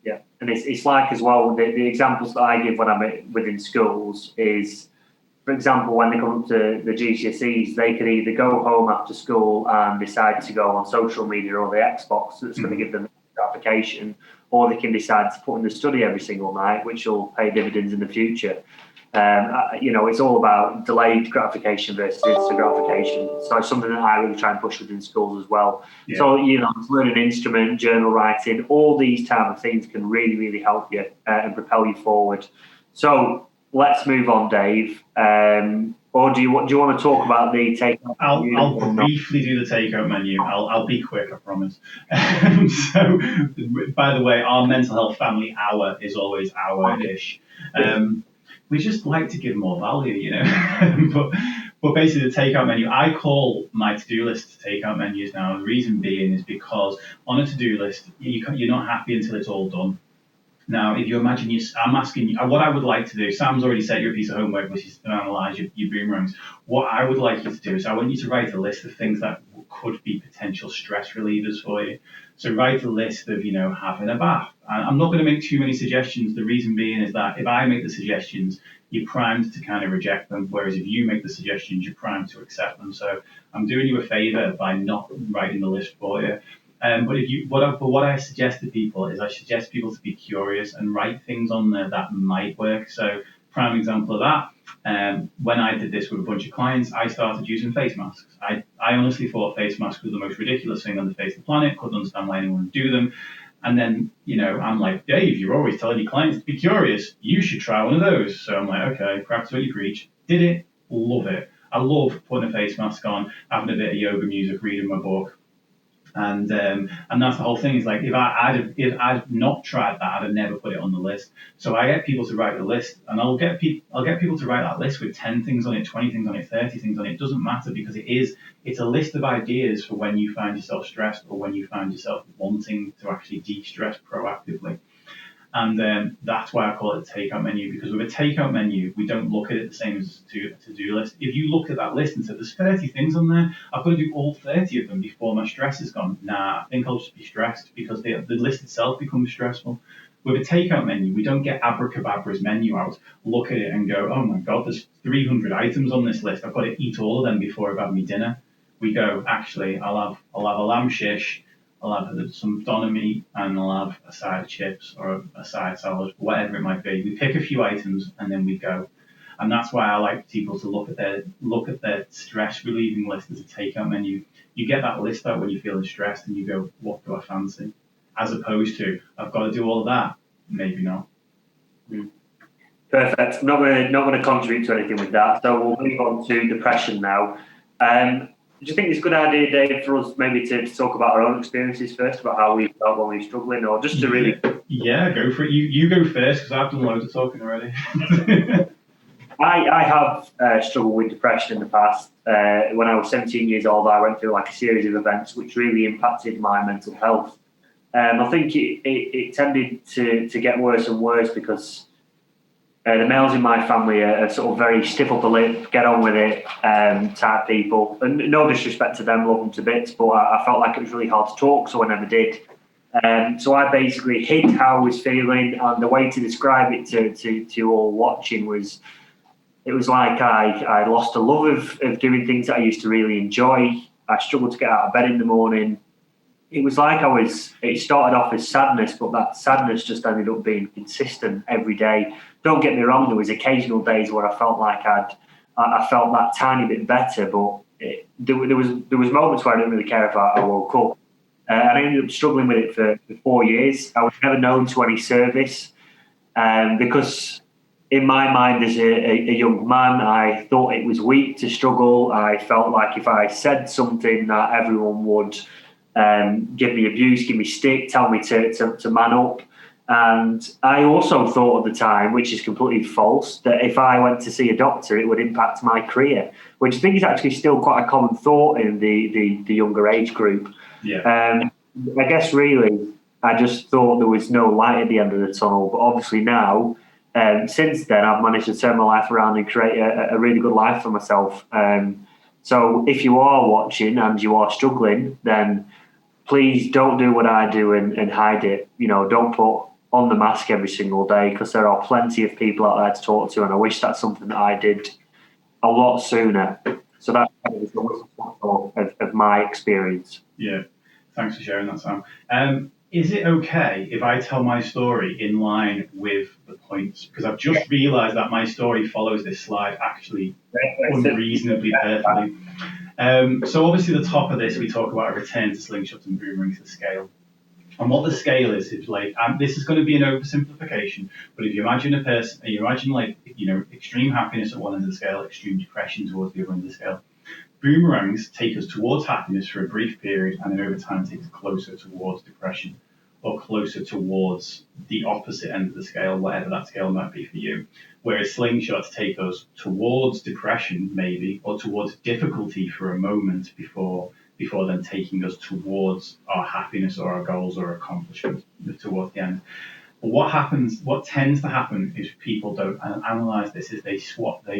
Yeah, and it's like as well, the examples that I give when I'm within schools is, for example, when they come up to the GCSEs, they can either go home after school and decide to go on social media or the Xbox that's going to give them gratification, or they can decide to put in the study every single night, which will pay dividends in the future. It's all about delayed gratification versus instant gratification. So it's something that I really try and push within schools as well. Yeah. So, learn an instrument, journal writing, all these type of things can really, really help you and propel you forward. So let's move on, Dave. Or do you want to talk about the take-out menu? I'll briefly do the take-out menu. I'll be quick, I promise. So, by the way, our mental health family hour is always hour-ish. We just like to give more value, but basically the take-out menu, I call my to-do list take-out menus now. The reason being is because on a to-do list, you're not happy until it's all done. Now, if you imagine, I'm asking you, what I would like to do, Sam's already set you a piece of homework, which is to analyse your boomerangs. What I would like you to do is I want you to write a list of things that could be potential stress relievers for you. So write a list of, having a bath. I'm not going to make too many suggestions. The reason being is that if I make the suggestions, you're primed to kind of reject them. Whereas if you make the suggestions, you're primed to accept them. So I'm doing you a favour by not writing the list for you. But what I suggest to people is I suggest people to be curious and write things on there that might work. So prime example of that, when I did this with a bunch of clients, I started using face masks. I honestly thought face masks were the most ridiculous thing on the face of the planet, couldn't understand why anyone would do them. And then, I'm like, Dave, you're always telling your clients to be curious. You should try one of those. So I'm like, okay, practice what you preach. Did it, love it. I love putting a face mask on, having a bit of yoga music, reading my book. And that's the whole thing. Is like if I'd not tried that, I'd have never put it on the list. So I get people to write the list, and I'll get people to write that list with 10 things on it, 20 things on it, 30 things on it. It doesn't matter because it's a list of ideas for when you find yourself stressed or when you find yourself wanting to actually de-stress proactively. And that's why I call it a takeout menu, because with a takeout menu, we don't look at it the same as a to-do list. If you look at that list and say, there's 30 things on there, I've got to do all 30 of them before my stress is gone. Nah, I think I'll just be stressed because the list itself becomes stressful. With a takeout menu, we don't get Abracadabra's menu out, look at it and go, oh my God, there's 300 items on this list. I've got to eat all of them before I've had my dinner. We go, actually, I'll have a lamb shish, I'll have some doner meat, and I'll have a side of chips or a side salad, whatever it might be. We pick a few items and then we go. And that's why I like people to look at their stress relieving list as a takeout menu. You get that list out when you're feeling stressed and you go, what do I fancy? As opposed to, I've got to do all of that. Maybe not. Perfect. Not going to contribute to anything with that. So we'll move on to depression now. Do you think it's a good idea, Dave, for us maybe to talk about our own experiences first, about how we felt when we were struggling, or just to really... Yeah, go for it. You go first, because I've done loads of talking already. I have struggled with depression in the past. When I was 17 years old, I went through like a series of events which really impacted my mental health. I think it tended to get worse and worse because the males in my family are sort of very stiff upper lip, get on with it type people. And no disrespect to them, love them to bits, but I felt like it was really hard to talk, so I never did. So I basically hid how I was feeling, and the way to describe it to all watching was, it was like I lost the love of doing things that I used to really enjoy. I struggled to get out of bed in the morning. It was like it started off as sadness, but that sadness just ended up being consistent every day. Don't get me wrong, there was occasional days where I felt like I felt that tiny bit better, but there was moments where I didn't really care if I woke up. And I ended up struggling with it for 4 years. I was never known to any service because in my mind as a young man, I thought it was weak to struggle. I felt like if I said something that everyone would give me abuse, give me stick, tell me to man up. And I also thought at the time, which is completely false, that if I went to see a doctor, it would impact my career, which I think is actually still quite a common thought in the younger age group. Yeah. I guess really, I just thought there was no light at the end of the tunnel. But obviously now, since then, I've managed to turn my life around and create a really good life for myself. So if you are watching and you are struggling, then please don't do what I do and hide it. Don't put on the mask every single day, because there are plenty of people out there to talk to, and I wish that's something that I did a lot sooner. So that was of my experience. Yeah, thanks for sharing that, Sam. is it okay if I tell my story in line with the points? Because I've just realised that my story follows this slide actually unreasonably perfectly. So obviously the top of this, we talk about a return to slingshots and boomerangs to scale. And what the scale is like, this is going to be an oversimplification, but if you imagine a person, you imagine like, extreme happiness at one end of the scale, extreme depression towards the other end of the scale. Boomerangs take us towards happiness for a brief period, and then over time take us closer towards depression, or closer towards the opposite end of the scale, whatever that scale might be for you. Whereas slingshots take us towards depression, maybe, or towards difficulty for a moment before then taking us towards our happiness or our goals or accomplishments towards the end. But what tends to happen is people don't analyze this, is they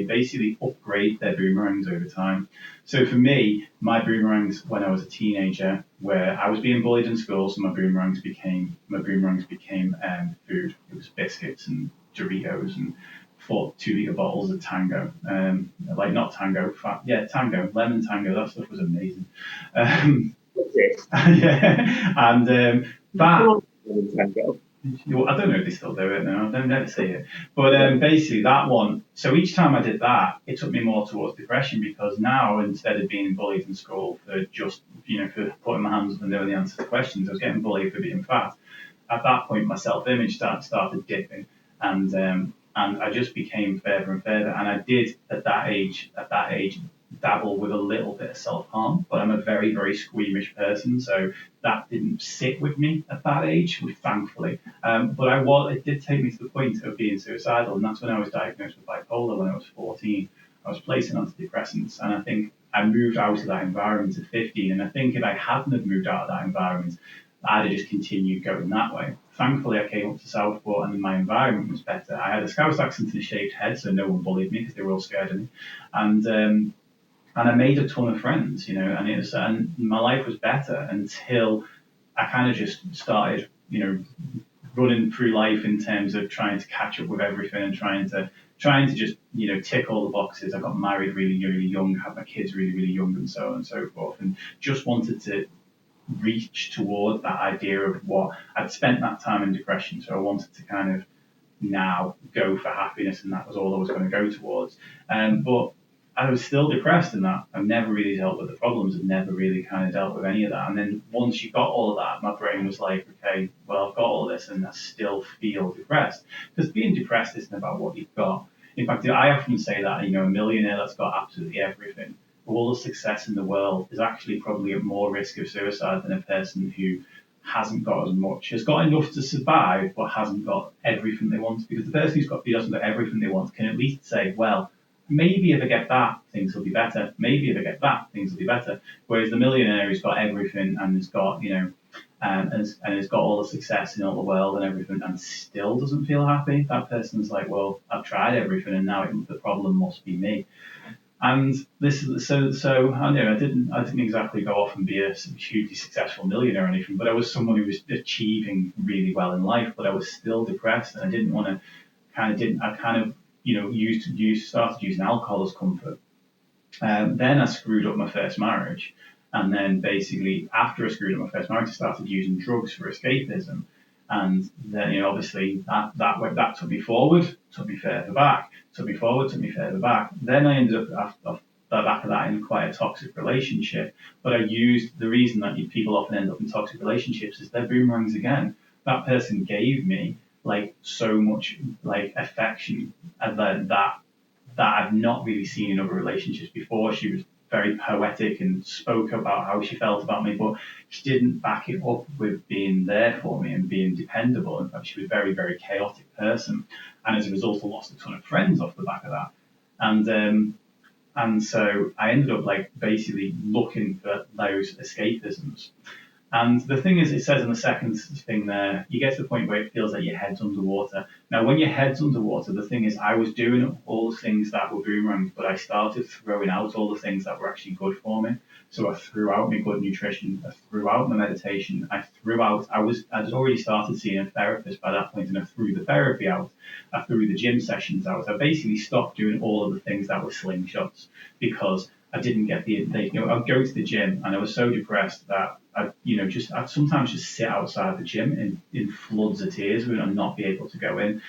basically upgrade their boomerangs over time. So for me, my boomerangs when I was a teenager, where I was being bullied in school, so my boomerangs became food. It was biscuits and Doritos and 2-litre bottles of Tango. Not Tango, Tango, lemon Tango, that stuff was amazing. Yeah, and that. I don't know if they still do it now. I don't never see it. But basically that one, so each time I did that, it took me more towards depression, because now instead of being bullied in school for just, for putting my hands up and knowing the answer to questions, I was getting bullied for being fat. At that point, my self-image started dipping, and I just became further and further. And I did at that age, dabble with a little bit of self-harm, but I'm a very, very squeamish person, so that didn't sit with me at that age, thankfully. But it did take me to the point of being suicidal, and that's when I was diagnosed with bipolar when I was 14. I was placing antidepressants, and I think I moved out of that environment at 15, and I think if I hadn't have moved out of that environment, I'd have just continued going that way. Thankfully, I came up to Southport and my environment was better. I had a Scouse accent and a shaved head, so no one bullied me because they were all scared of me. And I made a ton of friends, and my life was better until I kind of just started, running through life in terms of trying to catch up with everything and trying to just, tick all the boxes. I got married really, really young, had my kids really, really young, and so on and so forth, and just wanted to reach toward that idea of what I'd spent that time in depression. So I wanted to kind of now go for happiness, and that was all I was going to go towards. But I was still depressed in that. I've never really dealt with the problems. I've never really kind of dealt with any of that. And then once you got all of that, my brain was like, okay, well, I've got all this and I still feel depressed. Because being depressed isn't about what you've got. In fact, I often say that, a millionaire that's got absolutely everything, all the success in the world, is actually probably at more risk of suicide than a person who hasn't got as much, has got enough to survive, but hasn't got everything they want. Because the person who doesn't got everything they want can at least say, well, maybe if I get that, things will be better. Maybe if I get that, things will be better. Whereas the millionaire who's got everything and has got, and has got all the success in all the world and everything, and still doesn't feel happy, that person's like, well, I've tried everything, and now the problem must be me. And this is so. I know I didn't exactly go off and be a hugely successful millionaire or anything, but I was someone who was achieving really well in life, but I was still depressed, and I didn't want to. Started using alcohol as comfort. Then I screwed up my first marriage, and then basically after I screwed up my first marriage, I started using drugs for escapism. And then, obviously, that took me forward, took me further back, took me forward, took me further back. Then I ended up, off the back of that, in quite a toxic relationship. But I used the reason that people often end up in toxic relationships is they're boomerangs again. That person gave me so much affection that I've not really seen in other relationships before. She was very poetic and spoke about how she felt about me, but she didn't back it up with being there for me and being dependable. In fact, she was a very, very chaotic person, and as a result, I lost a ton of friends off the back of that. And so I ended up basically looking for those escapisms. And the thing is, it says in the second thing there, you get to the point where it feels like your head's underwater. Now, when your head's underwater, the thing is, I was doing all the things that were boomerangs, but I started throwing out all the things that were actually good for me. So I threw out my good nutrition, I threw out my meditation, I'd already started seeing a therapist by that point, and I threw the therapy out. I threw the gym sessions out. I basically stopped doing all of the things that were slingshots because I didn't get I'd go to the gym and I was so depressed that I'd sometimes just sit outside the gym in floods of tears and not be able to go in.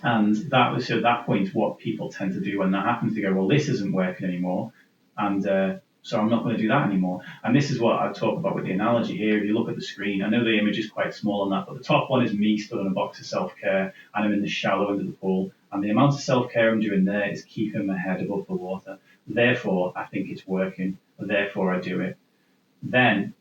And that was at that point what people tend to do when that happens. They go, well, this isn't working anymore, and so I'm not going to do that anymore. And this is what I talk about with the analogy here. If you look at the screen, I know the image is quite small on that, but the top one is me stood in a box of self-care, and I'm in the shallow end of the pool. And the amount of self-care I'm doing there is keeping my head above the water. Therefore, I think it's working. Therefore, I do it. Then,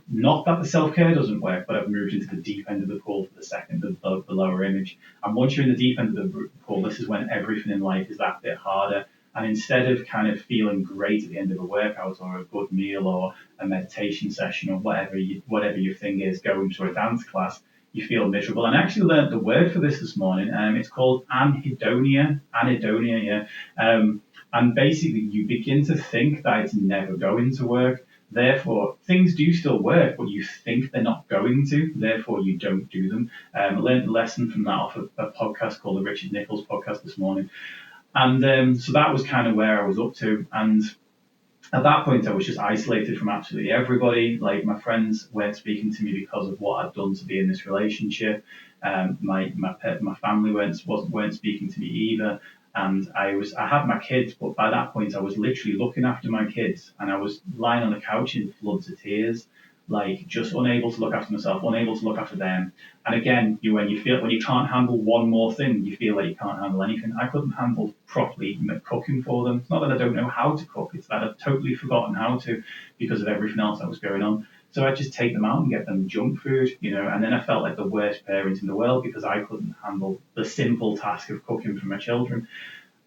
not that the self-care doesn't work, but I've moved into the deep end of the pool for the second, the lower image. And once you're in the deep end of the pool, this is when everything in life is that bit harder. And instead of kind of feeling great at the end of a workout or a good meal or a meditation session or whatever your thing is, going to a dance class, you feel miserable. And I actually learned the word for this morning. It's called anhedonia. Anhedonia, yeah. And basically, you begin to think that it's never going to work. Therefore, things do still work, but you think they're not going to. Therefore, you don't do them. I learned a lesson from that off a podcast called the Richard Nichols podcast this morning. And so that was kind of where I was up to. And at that point, I was just isolated from absolutely everybody. Like, my friends weren't speaking to me because of what I'd done to be in this relationship. My family weren't speaking to me either. And I had my kids, but by that point, I was literally looking after my kids, and I was lying on the couch in floods of tears, like just unable to look after myself, unable to look after them. And again, when you can't handle one more thing, you feel like you can't handle anything. I couldn't handle properly cooking for them. It's not that I don't know how to cook; it's that I've totally forgotten how to because of everything else that was going on. So I'd just take them out and get them junk food, and then I felt like the worst parent in the world because I couldn't handle the simple task of cooking for my children.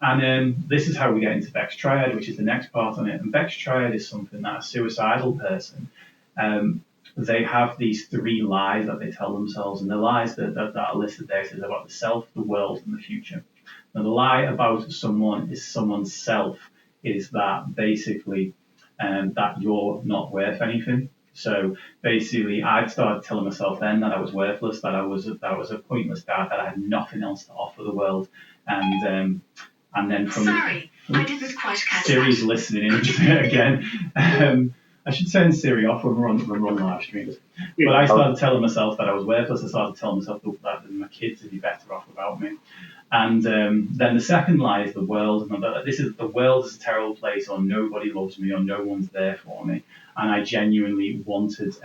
And this is how we get into Beck's Triad, which is the next part on it. And Beck's Triad is something that a suicidal person, they have these 3 lies that they tell themselves. And the lies that are listed there is about the self, the world, and the future. Now, the lie about someone's self is that basically that you're not worth anything. So basically, I'd started telling myself then that I was worthless, that I was a pointless dad, that I had nothing else to offer the world. And then from Sorry, I didn't quite catch Siri's that. listening in again. I should turn Siri off when we're on live streams. But I started telling myself that I was worthless. I started telling myself that my kids would be better off without me. And then the second lie is the world. The world is a terrible place, or nobody loves me, or no one's there for me. And I genuinely wanted,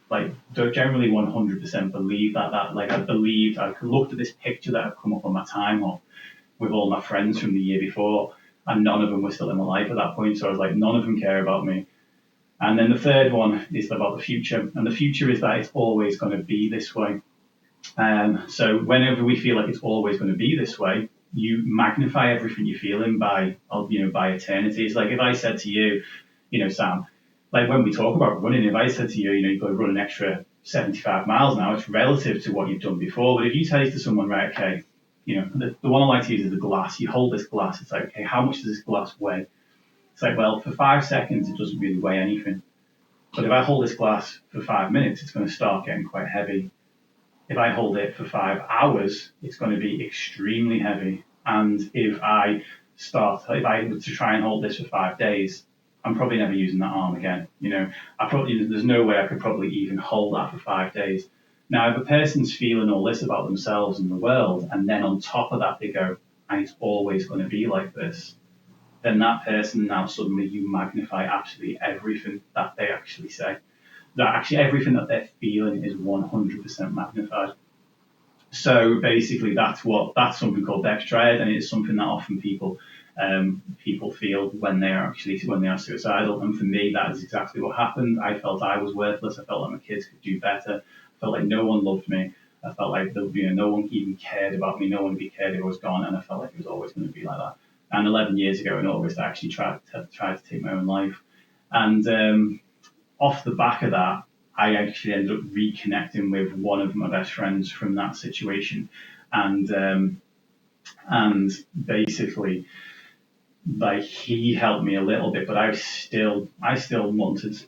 like, generally 100% believe that I looked at this picture that had come up on my time off with all my friends from the year before, and none of them were still in my life at that point. So I was like, none of them care about me. And then the third one is about the future. And the future is that it's always going to be this way. So whenever we feel like it's always going to be this way, you magnify everything you're feeling by eternity. It's like if I said to you, Sam, like when we talk about running, if I said to you, you've got to run an extra 75 miles now, it's relative to what you've done before. But if you say to someone, right, okay, the one I like to use is the glass. You hold this glass. It's like, okay, how much does this glass weigh? It's like, well, for 5 seconds, it doesn't really weigh anything. But if I hold this glass for 5 minutes, it's going to start getting quite heavy. If I hold it for 5 hours, it's going to be extremely heavy. And if I were to try and hold this for 5 days, I'm probably never using that arm again. There's no way I could probably even hold that for 5 days. Now, if a person's feeling all this about themselves and the world, and then on top of that they go, and it's always going to be like this, then that person now suddenly you magnify absolutely everything that they actually say. That actually everything that they're feeling is 100% magnified. So basically, that's something called Beck's Triad, and it's something that often people feel when they are suicidal. And for me, that is exactly what happened. I felt I was worthless. I felt like my kids could do better. I felt like no one loved me. I felt like no one even cared about me. No one would be cared if I was gone, and I felt like it was always going to be like that. And 11 years ago in August, I actually tried to take my own life. And off the back of that, I actually ended up reconnecting with one of my best friends from that situation, and basically, like, he helped me a little bit, but I still wanted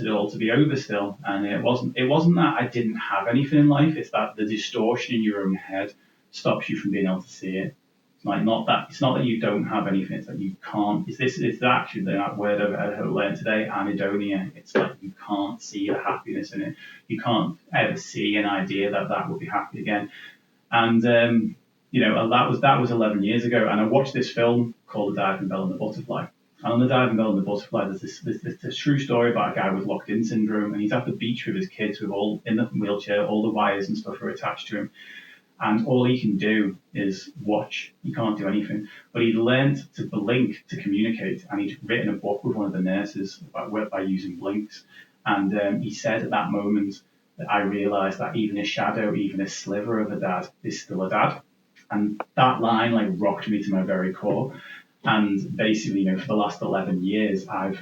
it all to be over still, and it wasn't that I didn't have anything in life. It's that the distortion in your own head stops you from being able to see it. It's like it's not that you don't have anything. It's that you can't. It's actually that word I learned today, anhedonia. It's like you can't see the happiness in it. You can't ever see an idea that would be happy again. And and that was 11 years ago. And I watched this film called The Diving Bell and the Butterfly. And on The Diving Bell and the Butterfly, there's this true story about a guy with locked-in syndrome, and he's at the beach with his kids, with all in the wheelchair, all the wires and stuff are attached to him. And all he can do is watch. He can't do anything. But he learned to blink to communicate, and he'd written a book with one of the nurses by using blinks. And he said at that moment that I realised that even a shadow, even a sliver of a dad is still a dad. And that line rocked me to my very core. And basically, for the last 11 years, I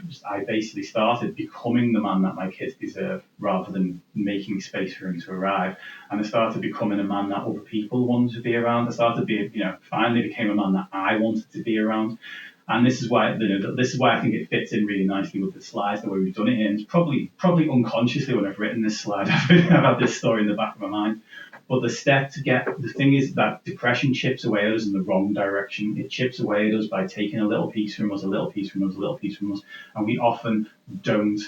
basically started becoming the man that my kids deserve, rather than making space for him to arrive. And I started becoming a man that other people wanted to be around. I started being, finally became a man that I wanted to be around. And this is why I think it fits in really nicely with the slides, the way we've done it. And probably unconsciously when I've written this slide, I've had this story in the back of my mind. But the thing is that depression chips away at us in the wrong direction. It chips away at us by taking a little piece from us, a little piece from us, a little piece from us, and we often don't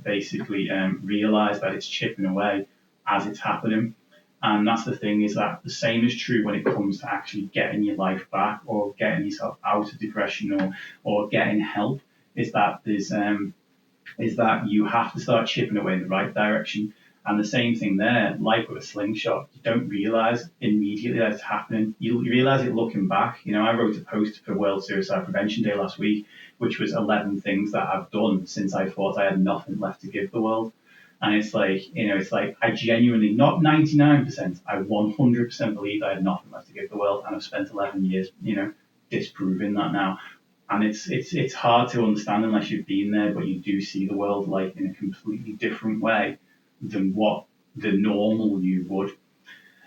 basically realize that it's chipping away as it's happening. And that's the thing, is that the same is true when it comes to actually getting your life back, or getting yourself out of depression, or getting help. Is that you have to start chipping away in the right direction. And the same thing there, like with a slingshot, you don't realise immediately that it's happening. You realise it looking back. I wrote a post for World Suicide Prevention Day last week, which was 11 things that I've done since I thought I had nothing left to give the world. And it's like I genuinely, not 99%, I 100% believe I had nothing left to give the world. And I've spent 11 years, disproving that now. And it's hard to understand unless you've been there, but you do see the world in a completely different way than what the normal you would.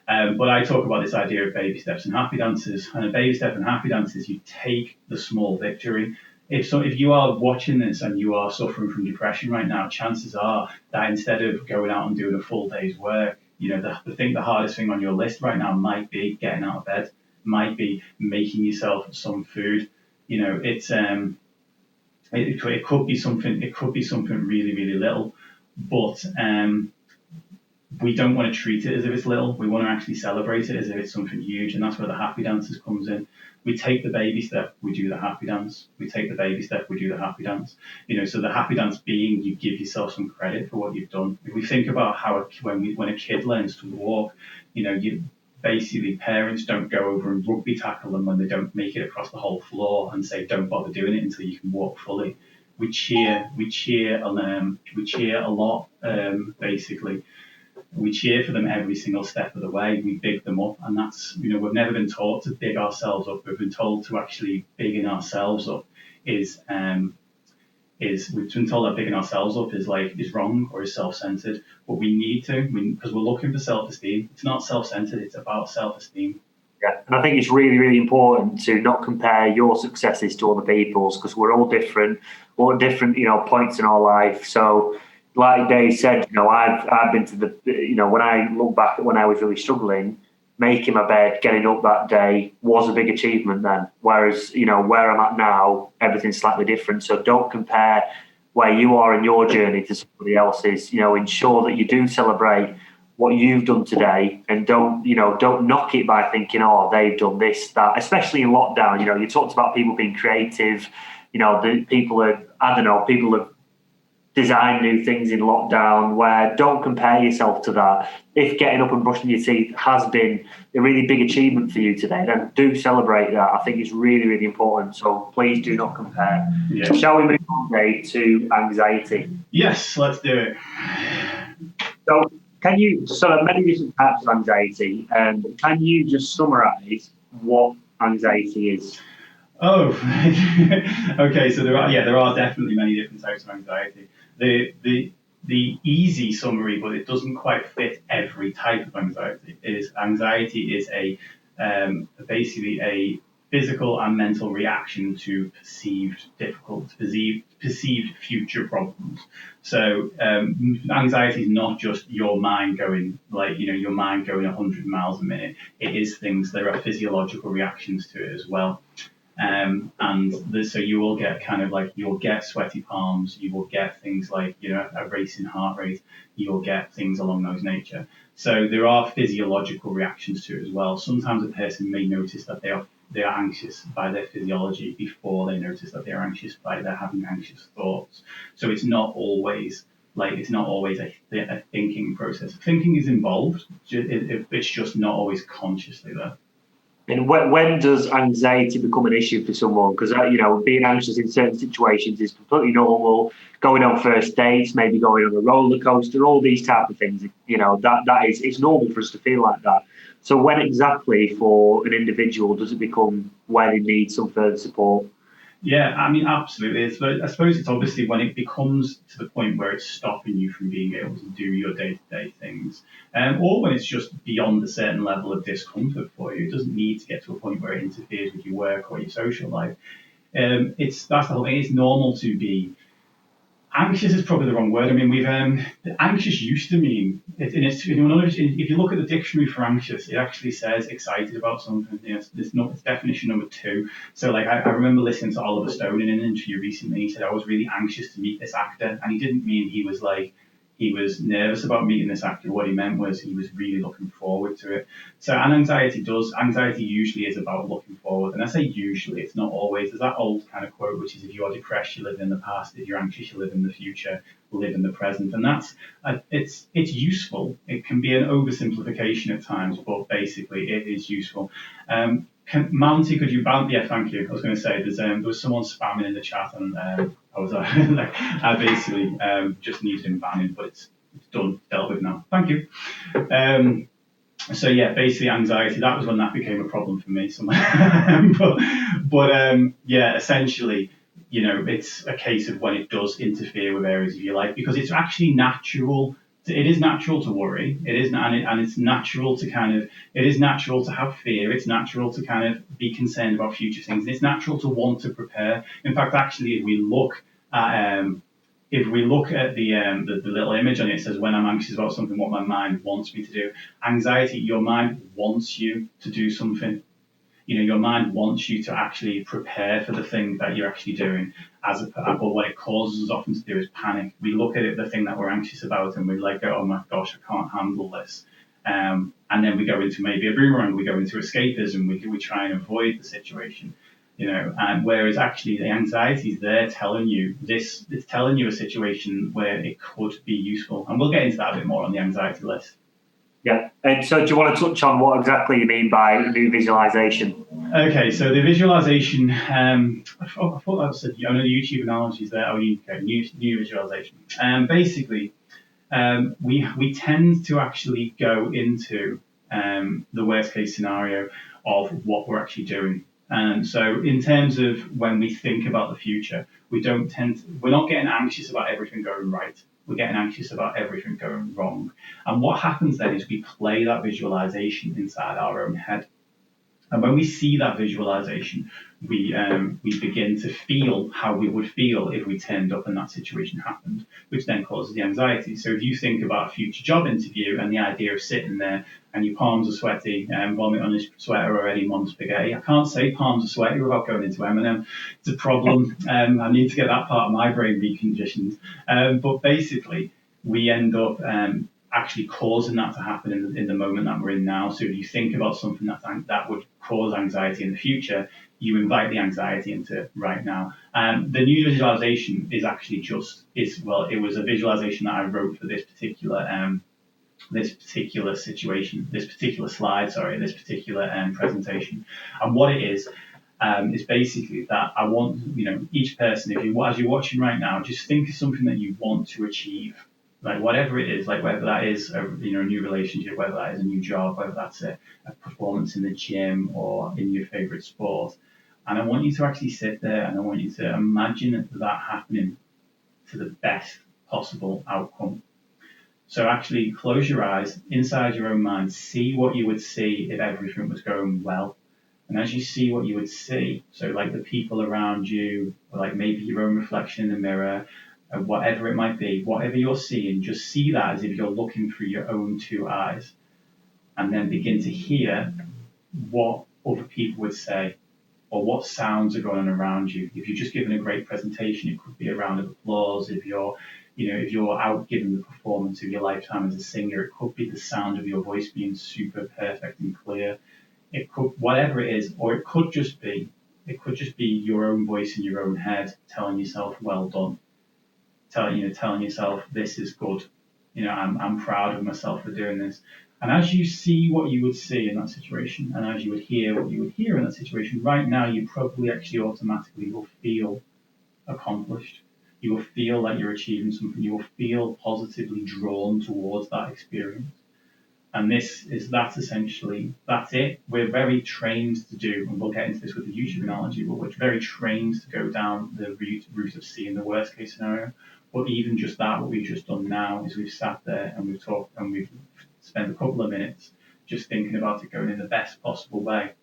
But I talk about this idea of baby steps and happy dances. And a baby step and happy dance is you take the small victory. If you are watching this and you are suffering from depression right now, chances are that instead of going out and doing a full day's work, the hardest thing on your list right now might be getting out of bed, might be making yourself some food. It could be something really, really little. But we don't want to treat it as if it's little. We want to actually celebrate it as if it's something huge, and that's where the happy dances comes in. We take the baby step, we do the happy dance. We take the baby step, we do the happy dance. So the happy dance being you give yourself some credit for what you've done. If we think about how when a kid learns to walk, basically parents don't go over and rugby tackle them when they don't make it across the whole floor and say don't bother doing it until you can walk fully. We cheer a lot, basically. We cheer for them every single step of the way. We big them up, and that's, we've never been taught to big ourselves up. We've been told to actually bigging ourselves up is we've been told that bigging ourselves up is wrong or is self-centered. But we need to, because we're looking for self-esteem. It's not self-centered, it's about self-esteem. Yeah, and I think it's really, really important to not compare your successes to other people's, because we're all different, points in our life. So, like Dave said, I've been to when I look back at when I was really struggling, making my bed, getting up that day was a big achievement then. Whereas, where I'm at now, everything's slightly different. So don't compare where you are in your journey to somebody else's. Ensure that you do celebrate what you've done today, and don't knock it by thinking, oh, they've done this, that, especially in lockdown. You talked about people being creative, people have designed new things in lockdown, where don't compare yourself to that. If getting up and brushing your teeth has been a really big achievement for you today, then do celebrate that. I think it's really, really important. So please do not compare. Yeah. Shall we move on, Dave, to anxiety? Yes, let's do it. So can you, many different types of anxiety, and can you just summarise what anxiety is? Oh, okay. So there are definitely many different types of anxiety. The easy summary, but it doesn't quite fit every type of anxiety, is physical and mental reaction to perceived future problems. So anxiety is not just your mind going your mind going 100 miles a minute. It is things. There are physiological reactions to it as well. So you will get you'll get sweaty palms, you will get things like a racing heart rate, you'll get things along those nature. So there are physiological reactions to it as well. Sometimes a person may notice that they are anxious by their physiology before they notice that they are anxious by their having anxious thoughts. So it's not always a thinking process. Thinking is involved, it's just not always consciously there. And when does anxiety become an issue for someone? Because being anxious in certain situations is completely normal. Going on first dates, maybe going on a roller coaster, all these type of things. It's normal for us to feel like that. So when exactly for an individual does it become where they need some further support? Yeah, I mean, absolutely. I suppose it's obviously when it becomes to the point where it's stopping you from being able to do your day-to-day things, or when it's just beyond a certain level of discomfort for you. It doesn't need to get to a point where it interferes with your work or your social life. That's the whole thing. It's normal to be anxious is probably the wrong word. I mean, anxious used to mean, if you look at the dictionary for anxious, it actually says excited about something. It's definition number 2. So I remember listening to Oliver Stone in an interview recently. He said, I was really anxious to meet this actor. And he didn't mean he was nervous about meeting this actor. What he meant was he was really looking forward to it. So, and anxiety usually is about looking forward. And I say usually, it's not always. There's that old kind of quote, which is if you're depressed, you live in the past. If you're anxious, you live in the future, live in the present. And that's, it's useful. It can be an oversimplification at times, but basically it is useful. Mounty, could you ban? Yeah, thank you. I was going to say there was someone spamming in the chat, and I basically just needed him banning, but it's done, dealt with now. Thank you. So yeah, basically anxiety. That was when that became a problem for me. But essentially, it's a case of when it does interfere with areas of your life, because it's actually natural. It is natural to worry. It is, and it's natural to it is natural to have fear. It's natural to kind of be concerned about future things. It's natural to want to prepare. In fact, actually, if we look at the little image on it, it says, when I'm anxious about something, what my mind wants me to do. Anxiety, your mind wants you to do something. Your mind wants you to actually prepare for the thing that you're actually doing. But what it causes us often to do is panic. We look at it, the thing that we're anxious about, and we oh my gosh, I can't handle this. And then we go into maybe a boomerang, we go into escapism, we try and avoid the situation. And whereas actually the anxiety is there telling you this, it's telling you a situation where it could be useful. And we'll get into that a bit more on the anxiety list. Yeah. And so do you want to touch on what exactly you mean by new visualization? Okay, so the visualization, I thought that was the YouTube analogy is there. Oh, new visualization. Basically, we tend to actually go into the worst case scenario of what we're actually doing. So in terms of when we think about the future, we're not getting anxious about everything going right. We're getting anxious about everything going wrong. And what happens then is we play that visualization inside our own head. And when we see that visualization, we begin to feel how we would feel if we turned up and that situation happened, which then causes the anxiety. So if you think about a future job interview and the idea of sitting there and your palms are sweaty and vomit on your sweater already, mon spaghetti. I can't say palms are sweaty without going into Eminem. It's a problem. I need to get that part of my brain reconditioned. But basically, we end up actually causing that to happen in the moment that we're in now. So if you think about something that would cause anxiety in the future, you invite the anxiety into right now. The new visualization is actually it was a visualization that I wrote for this particular situation, this particular slide, this particular presentation. And what it is basically that I want, each person, as you're watching right now, just think of something that you want to achieve. Like whatever it is, like whether that is a new relationship, whether that is a new job, whether that's a performance in the gym or in your favorite sport. And I want you to actually sit there and I want you to imagine that happening to the best possible outcome. So actually close your eyes inside your own mind, see what you would see if everything was going well. And as you see what you would see, so like the people around you, or like maybe your own reflection in the mirror, whatever it might be, whatever you're seeing, just see that as if you're looking through your own two eyes, and then begin to hear what other people would say, or what sounds are going on around you. If you're just giving a great presentation, it could be a round of applause. If you're out giving the performance of your lifetime as a singer, it could be the sound of your voice being super perfect and clear. It could, whatever it is, or it could just be your own voice in your own head telling yourself, well done. Telling yourself, this is good. I'm proud of myself for doing this. And as you see what you would see in that situation, and as you would hear what you would hear in that situation, right now you probably actually automatically will feel accomplished. You will feel like you're achieving something. You will feel positively drawn towards that experience. And that's it. We're very trained to do, and we'll get into this with the YouTube analogy, but we're very trained to go down the route of seeing the worst case scenario. But even just that, what we've just done now is we've sat there and we've talked and we've spent a couple of minutes just thinking about it going in the best possible way.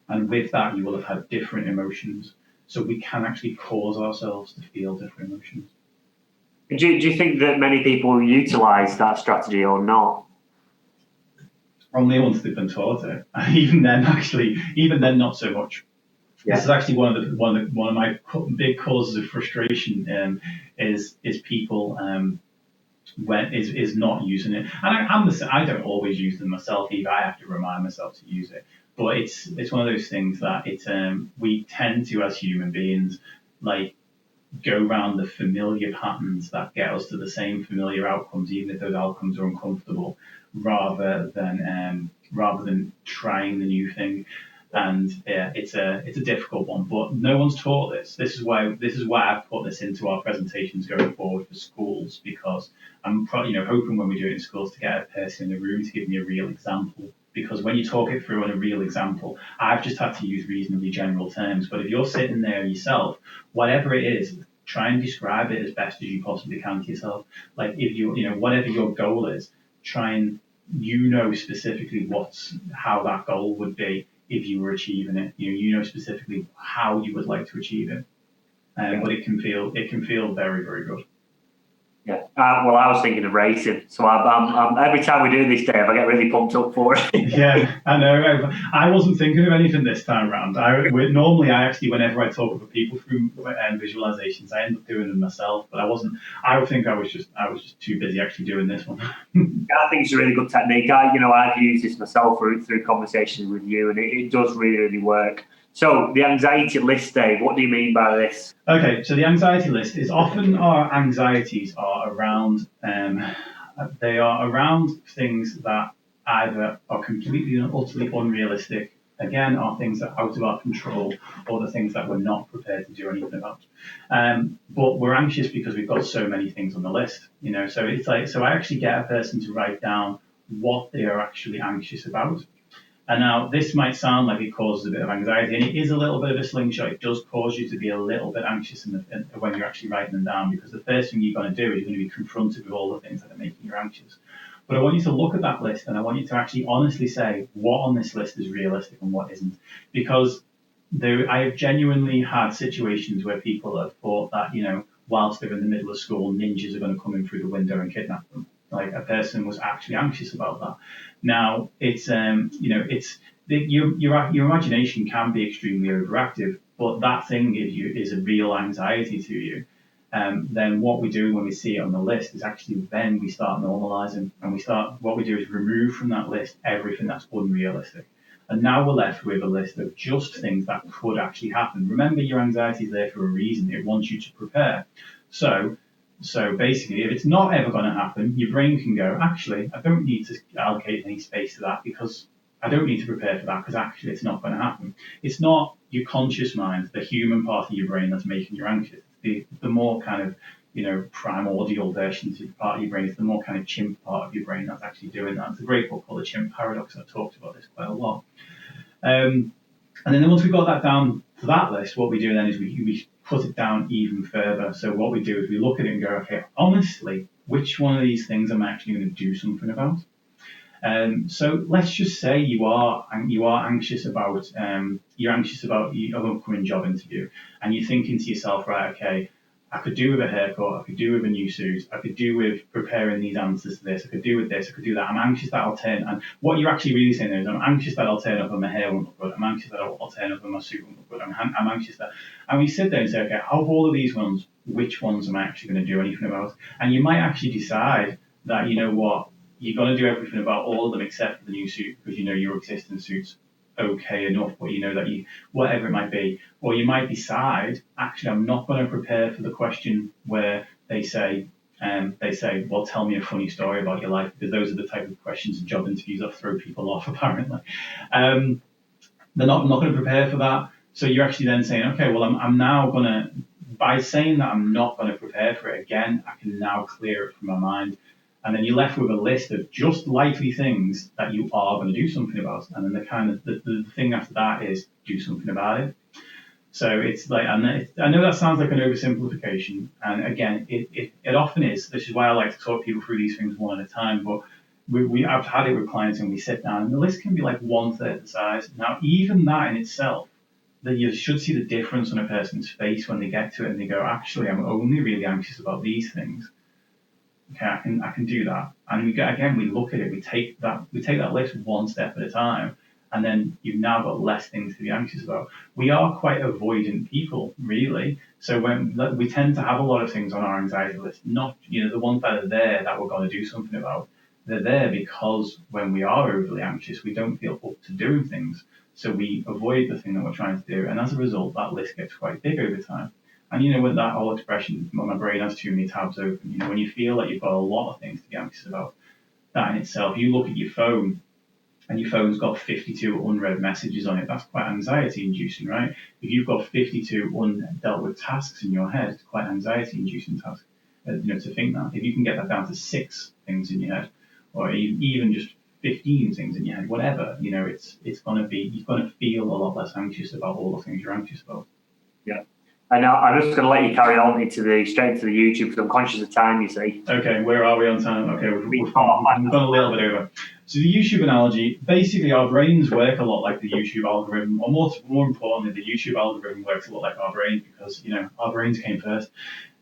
And with that, you will have had different emotions. So we can actually cause ourselves to feel different emotions. Do you think that many people utilise that strategy or not? Only once they've been taught it. Even then, not so much. Yeah. This is actually one of my big causes of frustration. Is people is not using it, and I don't always use them myself either. I have to remind myself to use it. But it's one of those things that we tend to, as human beings, like go around the familiar patterns that get us to the same familiar outcomes, even if those outcomes are uncomfortable, rather than trying the new thing. And it's a difficult one, but no one's taught this. This is why I've put this into our presentations going forward for schools, because I'm hoping when we do it in schools to get a person in the room to give me a real example. Because when you talk it through on a real example, I've just had to use reasonably general terms. But if you're sitting there yourself, whatever it is, try and describe it as best as you possibly can to yourself. Like if whatever your goal is, try and specifically how that goal would be if you were achieving it. You know specifically how you would like to achieve it. But it can feel very, very good. Yeah. Well, I was thinking of racing, so I'm every time we do this, Dave, I get really pumped up for it. Yeah, I know. I wasn't thinking of anything this time around. Normally, whenever I talk with people through visualizations, I end up doing them myself. But I wasn't. I think I was just too busy actually doing this one. I think it's a really good technique. I've used this myself through conversations with you, and it does really, really work. So the anxiety list, Dave, what do you mean by this? Okay, so the anxiety list is often our anxieties are around things that either are completely and utterly unrealistic, again, are things that are out of our control, or the things that we're not prepared to do anything about. But we're anxious because we've got so many things on the list, so it's like, so I actually get a person to write down what they are actually anxious about. And now this might sound like it causes a bit of anxiety, and it is a little bit of a slingshot. It does cause you to be a little bit anxious when you're actually writing them down, because the first thing you're going to do is you're going to be confronted with all the things that are making you anxious. But I want you to look at that list, and I want you to actually honestly say what on this list is realistic and what isn't. Because I have genuinely had situations where people have thought that, whilst they're in the middle of school, ninjas are going to come in through the window and kidnap them. Like a person was actually anxious about that. Now it's your imagination can be extremely overactive, but that thing is a real anxiety to you. Then what we do when we see it on the list is actually then we start normalizing, and what we do is remove from that list everything that's unrealistic. And now we're left with a list of just things that could actually happen. Remember, your anxiety is there for a reason. It wants you to prepare. So basically, if it's not ever going to happen, your brain can go, actually, I don't need to allocate any space to that, because I don't need to prepare for that, because actually it's not going to happen. It's not your conscious mind, the human part of your brain, that's making you anxious. The more kind of, primordial versions of part of your brain, it's the more kind of chimp part of your brain that's actually doing that. It's a great book called The Chimp Paradox. I've talked about this quite a lot. And then once we've got that down to that list, what we do then is we put it down even further. So what we do is we look at it and go, okay, honestly, which one of these things am I actually going to do something about? So let's just say you are anxious about your upcoming job interview, and you're thinking to yourself, right, okay, I could do with a haircut, I could do with a new suit, I could do with preparing these answers to this, I could do with this, I could do that. I'm anxious that I'll turn, and what you're actually really saying is, I'm anxious that I'll turn up and my hair won't look good, I'm anxious that I'll turn up and my suit won't look good, I'm anxious that, and we sit there and say, okay, of all of these ones, which ones am I actually going to do anything about? And you might actually decide that, you know what, you're going to do everything about all of them except for the new suit, because you know your existing suit's okay enough, but you know that you, whatever it might be, or you might decide, actually, I'm not going to prepare for the question where they say, well, tell me a funny story about your life, because those are the type of questions in job interviews that throw people off, apparently. I'm not going to prepare for that. So you're actually then saying, okay, well, I'm now going to, by saying that I'm not going to prepare for it again, I can now clear it from my mind. And then you're left with a list of just likely things that you are going to do something about. And then the thing after that is do something about it. So it's like, I know that sounds like an oversimplification. And again, it often is. This is why I like to talk people through these things one at a time. But I've had it with clients and we sit down and the list can be like 1/3 the size. Now, even that in itself, that you should see the difference on a person's face when they get to it and they go, actually, I'm only really anxious about these things. Okay, I can do that. And we look at it, we take that list one step at a time, and then you've now got less things to be anxious about. We are quite avoidant people, really. So when we tend to have a lot of things on our anxiety list, not, the ones that are there that we're going to do something about, they're there because when we are overly anxious, we don't feel up to doing things. So we avoid the thing that we're trying to do. And as a result, that list gets quite big over time. And with that whole expression, my brain has too many tabs open, when you feel like you've got a lot of things to be anxious about, that in itself, you look at your phone and your phone's got 52 unread messages on it, that's quite anxiety inducing, right? If you've got 52 undealt with tasks in your head, it's quite anxiety inducing task, to think that. If you can get that down to 6 things in your head, or even just 15 things in your head, whatever, it's going to be, you're going to feel a lot less anxious about all the things you're anxious about. Yeah. And now I'm just going to let you carry on straight into the YouTube because I'm conscious of time, you see. Okay, where are we on time? Okay, we've gone a little bit over. So the YouTube analogy, basically our brains work a lot like the YouTube algorithm, or more importantly, the YouTube algorithm works a lot like our brains because, our brains came first.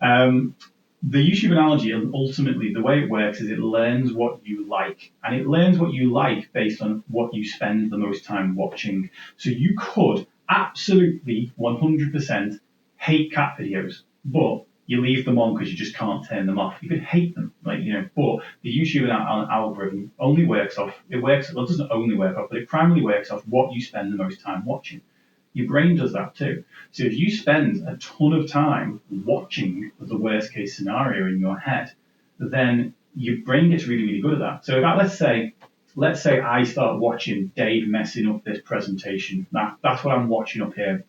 The YouTube analogy, ultimately, the way it works is it learns what you like. And it learns what you like based on what you spend the most time watching. So you could absolutely 100% hate cat videos, but you leave them on because you just can't turn them off. You could hate them, but the YouTube algorithm only works off, it doesn't only work off, but it primarily works off what you spend the most time watching. Your brain does that too. So if you spend a ton of time watching the worst case scenario in your head, then your brain gets really, really good at that. So let's say I start watching Dave messing up this presentation. That's what I'm watching up here.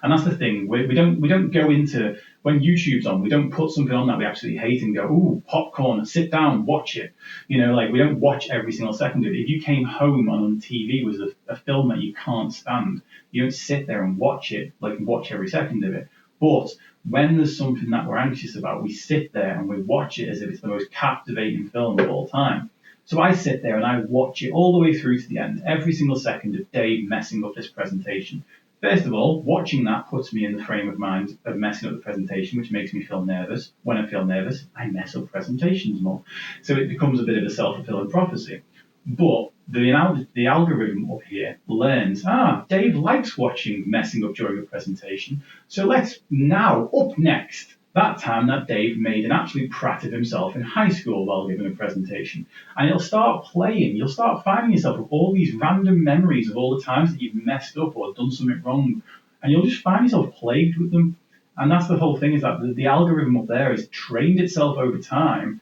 And that's the thing. We don't go into, when YouTube's on, we don't put something on that we absolutely hate and go, ooh, popcorn, sit down, watch it. We don't watch every single second of it. If you came home and on TV was a film that you can't stand, you don't sit there and watch it, watch every second of it. But when there's something that we're anxious about, we sit there and we watch it as if it's the most captivating film of all time. So I sit there and I watch it all the way through to the end, every single second of Dave messing up this presentation. First of all, watching that puts me in the frame of mind of messing up the presentation, which makes me feel nervous. When I feel nervous, I mess up presentations more. So it becomes a bit of a self-fulfilling prophecy. But the algorithm up here learns, Dave likes watching messing up during a presentation. So let's now, up next, that time that Dave made an absolute prat of himself in high school while giving a presentation. And it'll start playing. You'll start finding yourself with all these random memories of all the times that you've messed up or done something wrong. And you'll just find yourself plagued with them. And that's the whole thing, is that the algorithm up there has trained itself over time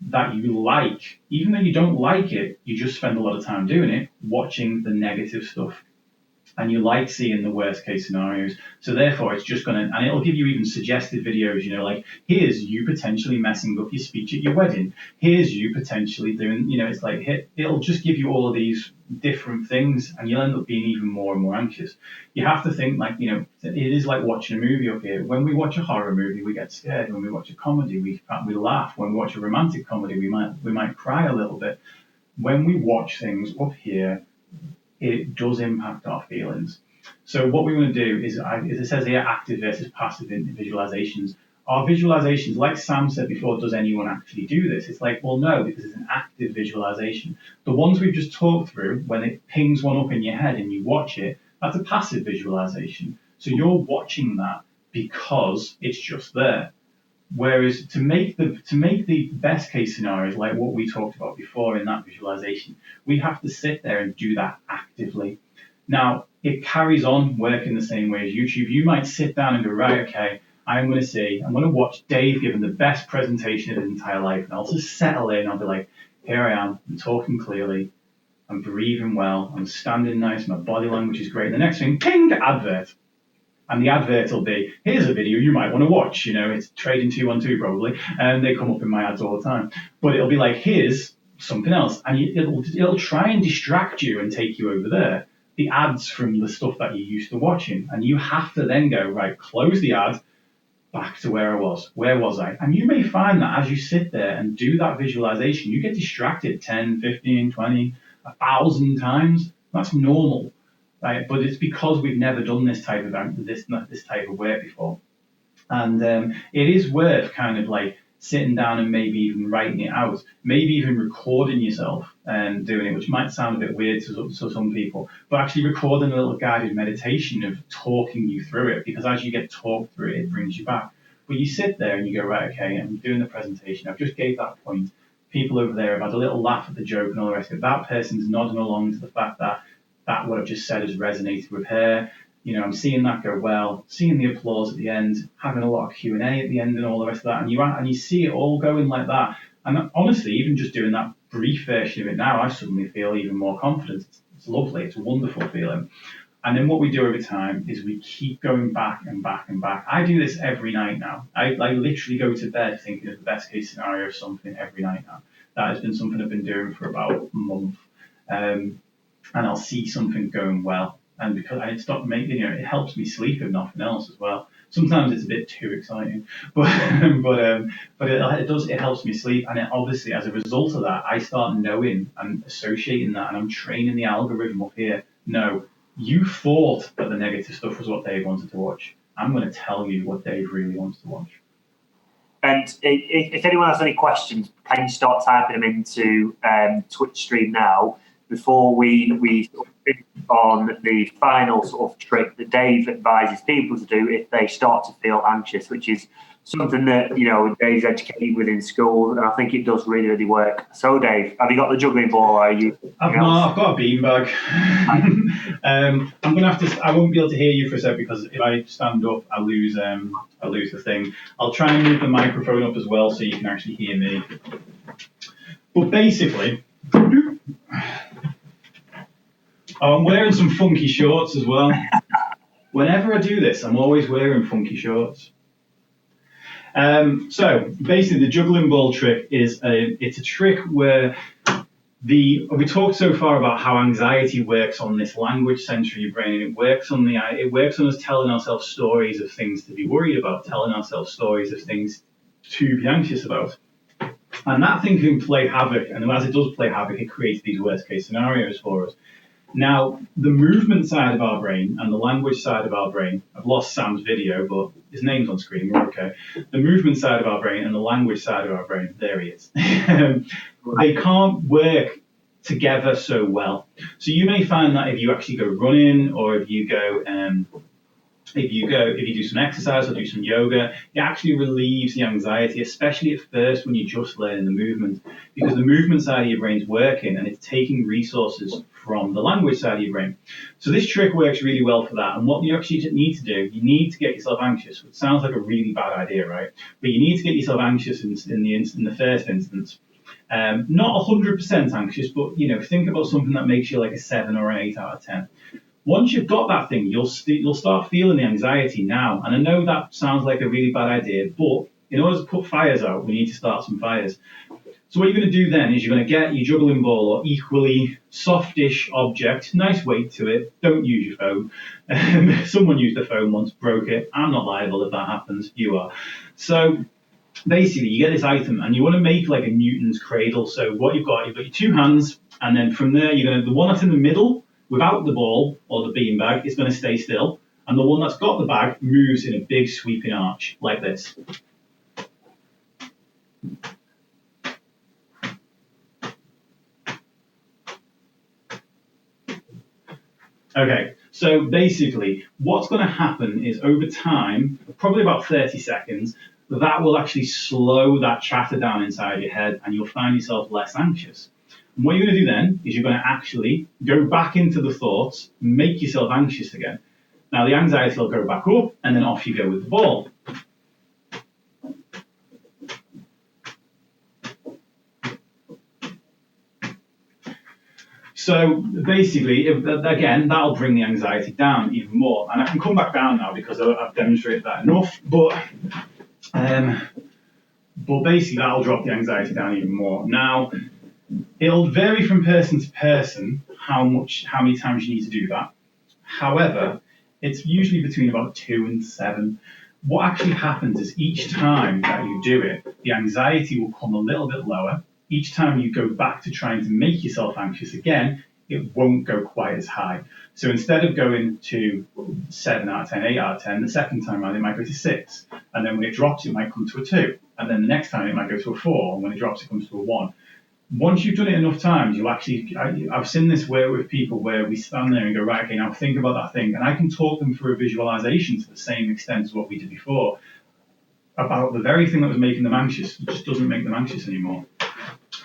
that you like. Even though you don't like it, you just spend a lot of time doing it, watching the negative stuff. And you like seeing the worst case scenarios. So therefore, it's just and it'll give you even suggested videos, like, here's you potentially messing up your speech at your wedding. Here's you potentially doing, it's like, it'll just give you all of these different things and you'll end up being even more and more anxious. You have to think it is like watching a movie up here. When we watch a horror movie, we get scared. When we watch a comedy, we laugh. When we watch a romantic comedy, we might cry a little bit. when we watch things up here, it does impact our feelings. So what we want to do is, as it says here, active versus passive visualizations. Our visualizations, like Sam said before, does anyone actually do this? It's like, well, no, because it's an active visualization. The ones we've just talked through, when it pings one up in your head and you watch it, that's a passive visualization. So you're watching that because it's just there. Whereas to make the best case scenarios, like what we talked about before in that visualization, we have to sit there and do that actively. Now, it carries on working the same way as YouTube. You might sit down and go, right, okay, I'm going to watch Dave giving the best presentation of his entire life. And I'll just settle in. I'll be like, here I am, I'm talking clearly, I'm breathing well, I'm standing nice, my body language is great. And the next thing, ping, advert. And the advert will be, here's a video you might want to watch. It's Trading 212 probably, and they come up in my ads all the time. But it'll be like, here's something else. And it'll try and distract you and take you over there. The ads from the stuff that you're used to watching. And you have to then go, right, close the ad, back to where I was. Where was I? And you may find that as you sit there and do that visualization, you get distracted 10, 15, 20, 1,000 times. That's normal, right? But it's because we've never done this type of work before. And it is worth kind of like sitting down and maybe even writing it out, maybe even recording yourself and doing it, which might sound a bit weird to some people, but actually recording a little guided meditation of talking you through it, because as you get talked through it, it brings you back. But you sit there and you go, right, okay, I'm doing the presentation. I've just gave that point. People over there have had a little laugh at the joke and all the rest of it. That person's nodding along to the fact that what I've just said has resonated with her. I'm seeing that go well, seeing the applause at the end, having a lot of Q&A at the end and all the rest of that. And you see it all going like that. And honestly, even just doing that brief version of it now, I suddenly feel even more confident. It's lovely. It's a wonderful feeling. And then what we do over time is we keep going back and back and back. I do this every night now. I literally go to bed thinking of the best case scenario of something every night now. That has been something I've been doing for about a month. And I'll see something going well. And because I stop making, it helps me sleep if nothing else as well. Sometimes it's a bit too exciting, but it helps me sleep. And obviously, as a result of that, I start knowing and associating that, and I'm training the algorithm up here. No, you thought that the negative stuff was what Dave wanted to watch. I'm going to tell you what Dave really wants to watch. And if anyone has any questions, can you start typing them into Twitch stream now before we on the final sort of trick that Dave advises people to do if they start to feel anxious, which is something that Dave's educated within school, and I think it does really, really work. So, Dave, have you got the juggling ball? Or are you? I've got a beanbag. I'm gonna have to. I won't be able to hear you for a sec because if I stand up, I lose the thing. I'll try and move the microphone up as well so you can actually hear me. But basically. I'm wearing some funky shorts as well. Whenever I do this, I'm always wearing funky shorts. So basically, the juggling ball trick is it's a trick where we talked so far about how anxiety works on this language center of your brain, and it works on us telling ourselves stories of things to be worried about, telling ourselves stories of things to be anxious about. And that thing can play havoc, and as it does play havoc, it creates these worst case scenarios for us. Now, the movement side of our brain and the language side of our brain, I've lost Sam's video, but his name's on screen, we're okay. The movement side of our brain and the language side of our brain, there he is. They can't work together so well. So you may find that if you actually go running, or if you do some exercise or do some yoga, it actually relieves the anxiety, especially at first when you're just learning the movement, because the movement side of your brain's working and it's taking resources from the language side of your brain. So this trick works really well for that. And what you actually need to do, you need to get yourself anxious, which sounds like a really bad idea, right? But you need to get yourself anxious in the first instance. Not 100% anxious, but think about something that makes you like a 7 or an 8 out of 10. Once you've got that thing, you'll start feeling the anxiety now. And I know that sounds like a really bad idea, but in order to put fires out, we need to start some fires. So what you're going to do then is you're going to get your juggling ball or equally softish object, nice weight to it. Don't use your phone. Someone used the phone once, broke it. I'm not liable if that happens. You are. So basically, you get this item and you want to make like a Newton's cradle. So what you've got your 2 hands And then from there, the one that's in the middle without the ball or the beanbag is going to stay still. And the one that's got the bag moves in a big sweeping arch like this. Okay, so basically what's going to happen is over time, probably about 30 seconds, that will actually slow that chatter down inside your head and you'll find yourself less anxious. And what you're going to do then is you're going to actually go back into the thoughts, make yourself anxious again. Now the anxiety will go back up and then off you go with the ball. So basically, again, that'll bring the anxiety down even more. And I can come back down now because I've demonstrated that enough. But basically, that'll drop the anxiety down even more. Now, it'll vary from person to person how many times you need to do that. However, it's usually between about 2 and 7. What actually happens is each time that you do it, the anxiety will come a little bit lower. Each time you go back to trying to make yourself anxious again, it won't go quite as high. So instead of going to 7 out of 10, 8 out of 10, the second time around it might go to 6. And then when it drops, it might come to a 2. And then the next time it might go to a 4. And when it drops, it comes to a 1. Once you've done it enough times, I've seen this work with people where we stand there and go, right, okay, now think about that thing. And I can talk them through a visualization to the same extent as what we did before about the very thing that was making them anxious. It just doesn't make them anxious anymore.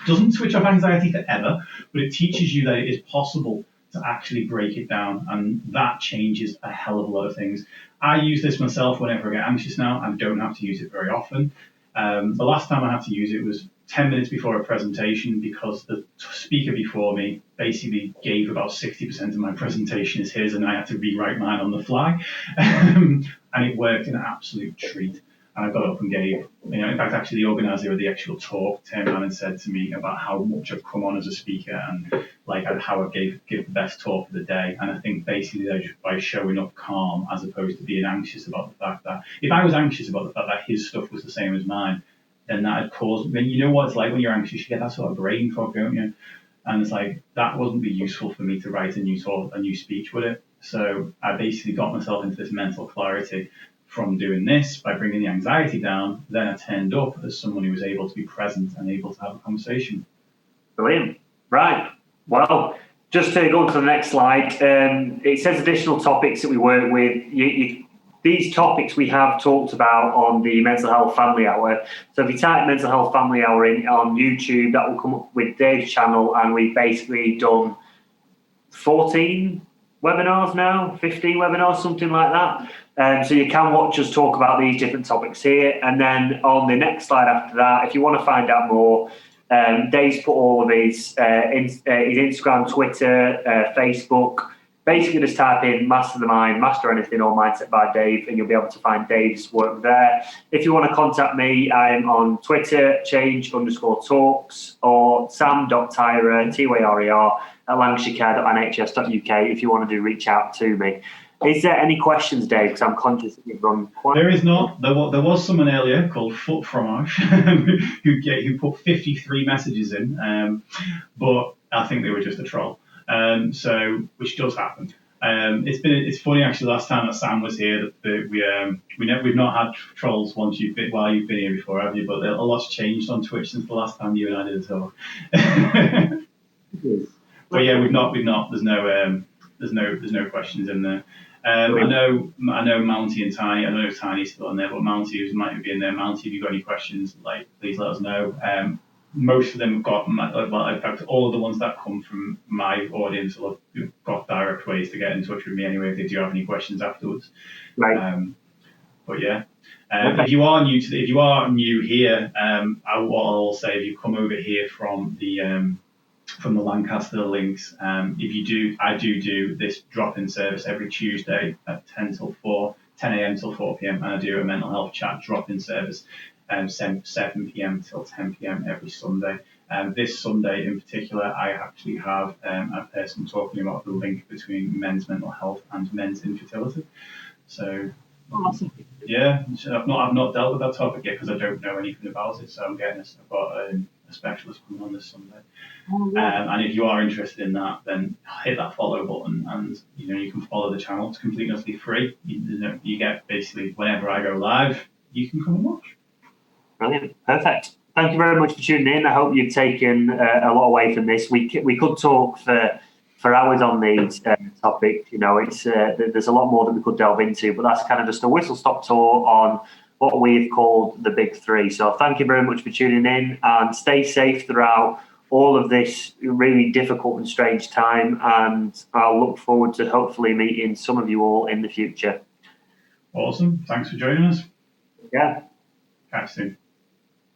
Doesn't switch off anxiety forever, but it teaches you that it is possible to actually break it down, and that changes a hell of a lot of things. I use this myself whenever I get anxious now. I don't have to use it very often. The last time I had to use it was 10 minutes before a presentation because the speaker before me basically gave about 60% of my presentation as his, and I had to rewrite mine on the fly. And it worked an absolute treat. And I got up and gave, in fact, actually the organizer of the actual talk turned around and said to me about how much I've come on as a speaker and like how I give the best talk of the day. And I think basically they're just by showing up calm as opposed to being anxious about the fact that if I was anxious about the fact that his stuff was the same as mine, then that had caused, you know what it's like when you're anxious, you get that sort of brain fog, don't you? And it's like, that wouldn't be useful for me to write a new speech, would it? So I basically got myself into this mental clarity from doing this by bringing the anxiety down. Then I turned up as someone who was able to be present and able to have a conversation. Brilliant. Right. Well, just to go on to the next slide, it says additional topics that we work with. These topics we have talked about on the Mental Health Family Hour. So if you type Mental Health Family Hour in on YouTube, that will come up with Dave's channel, and we've basically done 14 webinars now, 15 webinars, something like that. So you can watch us talk about these different topics here. And then on the next slide after that, if you want to find out more, Dave's put all of his Instagram, Twitter, Facebook. Basically, just type in Master the Mind, Master Anything, or Mindset by Dave, and you'll be able to find Dave's work there. If you want to contact me, I'm on Twitter, change_talks, or sam.tyrer, Tyrer, at lancashire.nhs.uk if you want to reach out to me. Is there any questions, Dave? Because I'm conscious that you've run quite... There is not. There was someone earlier called Foot Fromage who put 53 messages in, but I think they were just a troll. Which does happen. It's funny actually. Last time that Sam was here, that we've not had trolls while you've been here before, have you? But a lot's changed on Twitch since the last time you and I did a talk. But yeah, we've not. There's no questions in there. I know Mounty and Tiny. I don't know if Tiny's still on there, but Mounty might be in there. Mounty, if you've got any questions, please let us know. Most of them have got, in fact, all of the ones that come from my audience will have got direct ways to get in touch with me anyway if they do have any questions afterwards. Right. But yeah, if you are new here, what I'll say, if you come over here from the Lancaster links, if you do, I do this drop-in service every Tuesday at 10 a.m. till 4 p.m. and I do a mental health chat drop-in service 7 p.m. till 10 p.m. every Sunday. This Sunday in particular, I actually have a person talking about the link between men's mental health and men's infertility. So, awesome. Yeah, I've not dealt with that topic yet because I don't know anything about it. So I've got a specialist coming on this Sunday. And if you are interested in that, then hit that follow button, and you can follow the channel. It's completely utterly free. You get basically whenever I go live, you can come and watch. Brilliant, perfect. Thank you very much for tuning in. I hope you've taken a lot away from this. We could talk for hours on these topics. It's there's a lot more that we could delve into, but that's kind of just a whistle-stop tour on what we've called the big three. So thank you very much for tuning in, and stay safe throughout all of this really difficult and strange time. And I'll look forward to hopefully meeting some of you all in the future. Awesome. Thanks for joining us. Yeah. Catch you soon.